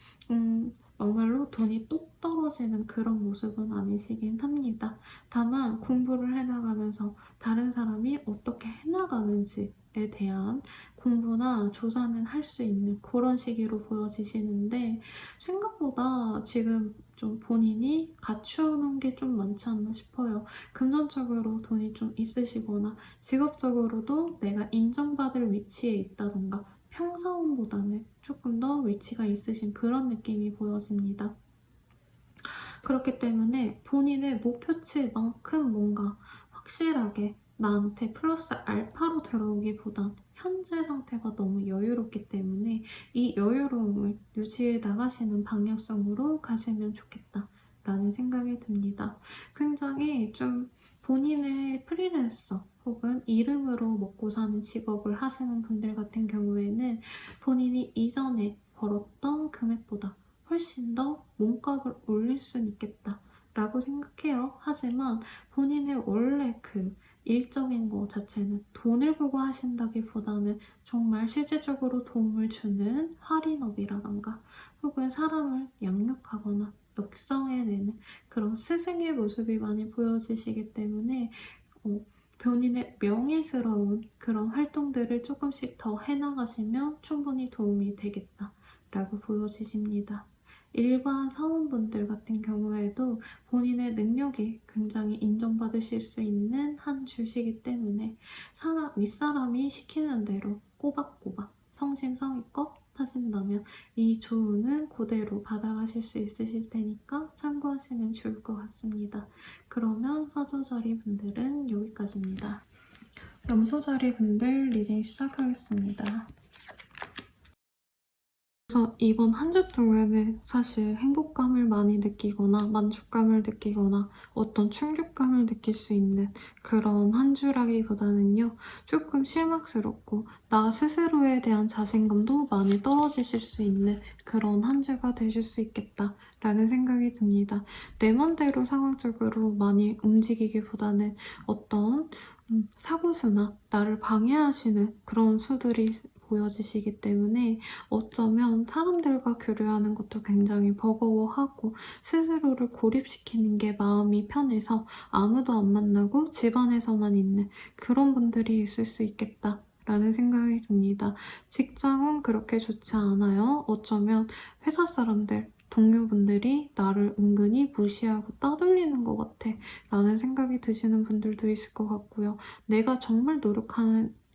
정말로 돈이 똑 떨어지는 그런 모습은 아니시긴 합니다. 다만 공부를 해나가면서 다른 사람이 어떻게 해나가는지에 대한 공부나 조사는 할 수 있는 그런 시기로 보여지시는데 생각보다 지금 좀 본인이 갖추어놓은 게 좀 많지 않나 싶어요. 금전적으로 돈이 좀 있으시거나 직업적으로도 내가 인정받을 위치에 있다던가 평사원보다는 조금 더 위치가 있으신 그런 느낌이 보여집니다. 그렇기 때문에 본인의 목표치만큼 뭔가 확실하게 나한테 플러스 알파로 들어오기보단 현재 상태가 너무 여유롭기 때문에 이 여유로움을 유지해 나가시는 방향성으로 가시면 좋겠다라는 생각이 듭니다. 굉장히 좀 본인의 프리랜서 혹은 이름으로 먹고 사는 직업을 하시는 분들 같은 경우에는 본인이 이전에 벌었던 금액보다 훨씬 더 몸값을 올릴 수는 있겠다 라고 생각해요. 하지만 본인의 원래 그 일적인 거 자체는 돈을 보고 하신다기보다는 정말 실질적으로 도움을 주는 할인업이라던가 혹은 사람을 양육하거나 육성해내는 그런 스승의 모습이 많이 보여지시기 때문에 본인의 명예스러운 그런 활동들을 조금씩 더 해나가시면 충분히 도움이 되겠다라고 보여지십니다. 일반 사원분들 같은 경우에도 본인의 능력이 굉장히 인정받으실 수 있는 한 주시기 때문에 윗사람이 시키는 대로 꼬박꼬박 성심성의껏 하신다면 이 조언은 그대로 받아가실 수 있으실 테니까 참고하시면 좋을 것 같습니다. 그러면 사조자리 분들은 여기까지입니다. 염소자리 분들 리딩 시작하겠습니다. 그래서 이번 한 주 동안은 사실 행복감을 많이 느끼거나 만족감을 느끼거나 어떤 충격감을 느낄 수 있는 그런 한 주라기보다는요. 조금 실망스럽고 나 스스로에 대한 자신감도 많이 떨어지실 수 있는 그런 한 주가 되실 수 있겠다라는 생각이 듭니다. 내 맘대로 상황적으로 많이 움직이기보다는 어떤 사고수나 나를 방해하시는 그런 수들이 보여지시기 때문에 어쩌면 사람들과 교류하는 것도 굉장히 버거워하고 스스로를 고립시키는 게 마음이 편해서 아무도 안 만나고 집안에서만 있는 그런 분들이 있을 수 있겠다. 라는 생각이 듭니다. 직장은 그렇게 좋지 않아요. 어쩌면 회사 사람들, 동료분들이 나를 은근히 무시하고 따돌리는 것 같아 라는 생각이 드시는 분들도 있을 것 같고요. 내가 정말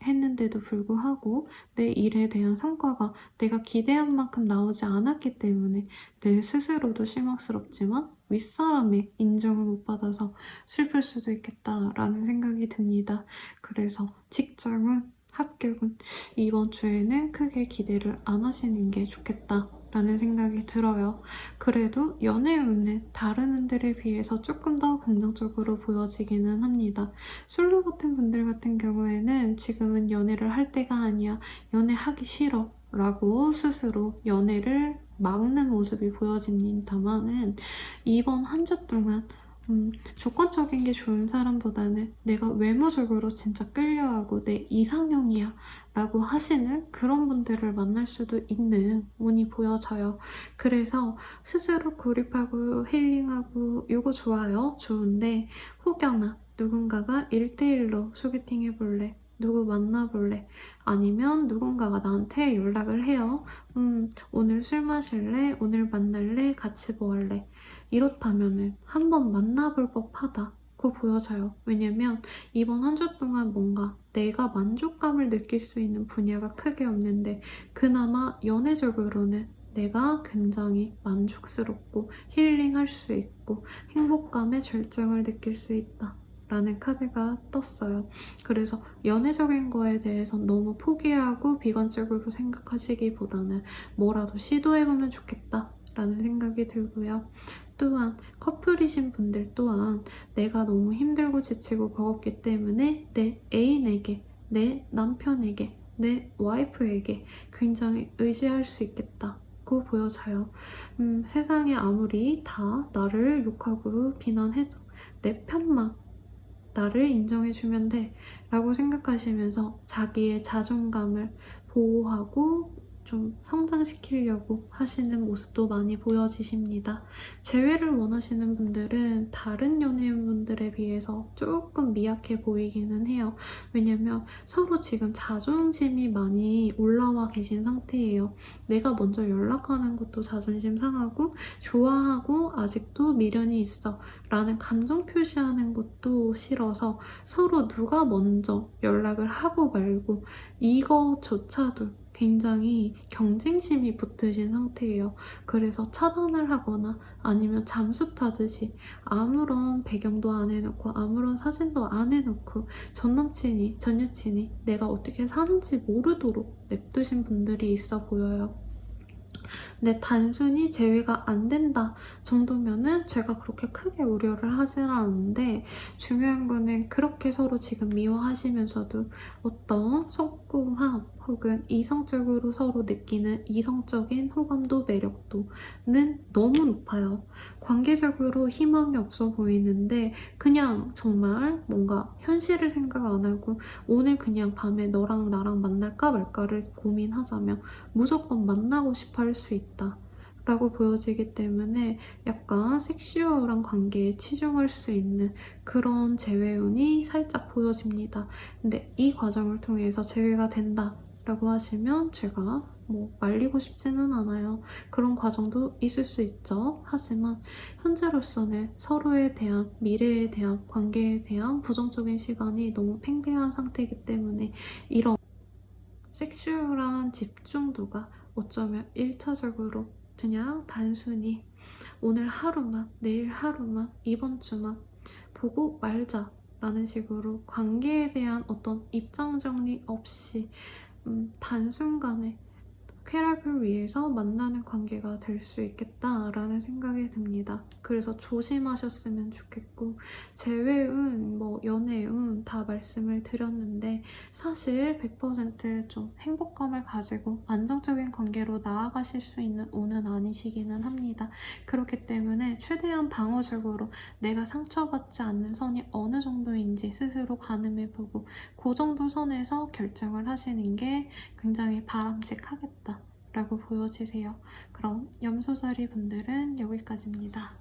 했는데도 불구하고 내 일에 대한 성과가 내가 기대한 만큼 나오지 않았기 때문에 내 스스로도 실망스럽지만 윗사람의 인정을 못 받아서 슬플 수도 있겠다라는 생각이 듭니다. 그래서 직장은 합격은 이번 주에는 크게 기대를 안 하시는 게 좋겠다라는 생각이 들어요. 그래도 연애운은 다른 운들에 비해서 조금 더 긍정적으로 보여지기는 합니다. 솔로 같은 분들 같은 경우에는 지금은 연애를 할 때가 아니야. 연애하기 싫어. 라고 스스로 연애를 막는 모습이 보여집니다만은 이번 한 주 동안 조건적인 게 좋은 사람보다는 내가 외모적으로 진짜 끌려하고 내 이상형이야 라고 하시는 그런 분들을 만날 수도 있는 운이 보여져요. 그래서 스스로 고립하고 힐링하고 이거 좋아요. 좋은데 혹여나 누군가가 1대1로 소개팅 해볼래? 누구 만나볼래? 아니면 누군가가 나한테 연락을 해요. 오늘 술 마실래? 오늘 만날래? 같이 뭐 할래? 이렇다면은 한번 만나볼 법하다고 보여져요. 왜냐면 이번 한 주 동안 뭔가 내가 만족감을 느낄 수 있는 분야가 크게 없는데 그나마 연애적으로는 내가 굉장히 만족스럽고 힐링할 수 있고 행복감의 절정을 느낄 수 있다. 라는 카드가 떴어요. 그래서 연애적인 거에 대해서 너무 포기하고 비관적으로 생각하시기보다는 뭐라도 시도해보면 좋겠다 라는 생각이 들고요. 또한 커플이신 분들 또한 내가 너무 힘들고 지치고 버겁기 때문에 내 애인에게, 내 남편에게, 내 와이프에게 굉장히 의지할 수 있겠다고 보여져요. 세상에 아무리 다 나를 욕하고 비난해도 내 편만 나를 인정해주면 돼 라고 생각하시면서 자기의 자존감을 보호하고 좀 성장시키려고 하시는 모습도 많이 보여지십니다. 재회를 원하시는 분들은 다른 연예인분들에 비해서 조금 미약해 보이기는 해요. 왜냐면 서로 지금 자존심이 많이 올라와 계신 상태예요. 내가 먼저 연락하는 것도 자존심 상하고 좋아하고 아직도 미련이 있어 라는 감정 표시하는 것도 싫어서 서로 누가 먼저 연락을 하고 말고 이거조차도 굉장히 경쟁심이 붙으신 상태예요. 그래서 차단을 하거나 아니면 잠수 타듯이 아무런 배경도 안 해놓고 아무런 사진도 안 해놓고 전 남친이 전 여친이 내가 어떻게 사는지 모르도록 냅두신 분들이 있어 보여요. 근데 단순히 제외가 안 된다 정도면은 제가 그렇게 크게 우려를 하진 않은데, 중요한 거는 그렇게 서로 지금 미워하시면서도 어떤 속궁합 혹은 이성적으로 서로 느끼는 이성적인 호감도 매력도는 너무 높아요. 관계적으로 희망이 없어 보이는데 그냥 정말 뭔가 현실을 생각 안 하고 오늘 그냥 밤에 너랑 나랑 만날까 말까를 고민하자면 무조건 만나고 싶어 할 수 있다 라고 보여지기 때문에 약간 섹슈얼한 관계에 치중할 수 있는 그런 재회운이 살짝 보여집니다. 근데 이 과정을 통해서 재회가 된다 라고 하시면 제가 뭐 말리고 싶지는 않아요. 그런 과정도 있을 수 있죠. 하지만 현재로서는 서로에 대한, 미래에 대한, 관계에 대한 부정적인 시간이 너무 팽배한 상태이기 때문에 이런 섹슈얼한 집중도가 어쩌면 1차적으로 그냥 단순히 오늘 하루만, 내일 하루만, 이번 주만 보고 말자 라는 식으로 관계에 대한 어떤 입장 정리 없이 단순간에 쾌락을 위해서 만나는 관계가 될 수 있겠다라는 생각이 듭니다. 그래서 조심하셨으면 좋겠고, 재회운, 뭐 연애운 다 말씀을 드렸는데 사실 100% 행복감을 가지고 안정적인 관계로 나아가실 수 있는 운은 아니시기는 합니다. 그렇기 때문에 최대한 방어적으로 내가 상처받지 않는 선이 어느 정도인지 스스로 가늠해보고 그 정도 선에서 결정을 하시는 게 굉장히 바람직하겠다 라고 보여지세요. 그럼 염소자리 분들은 여기까지입니다.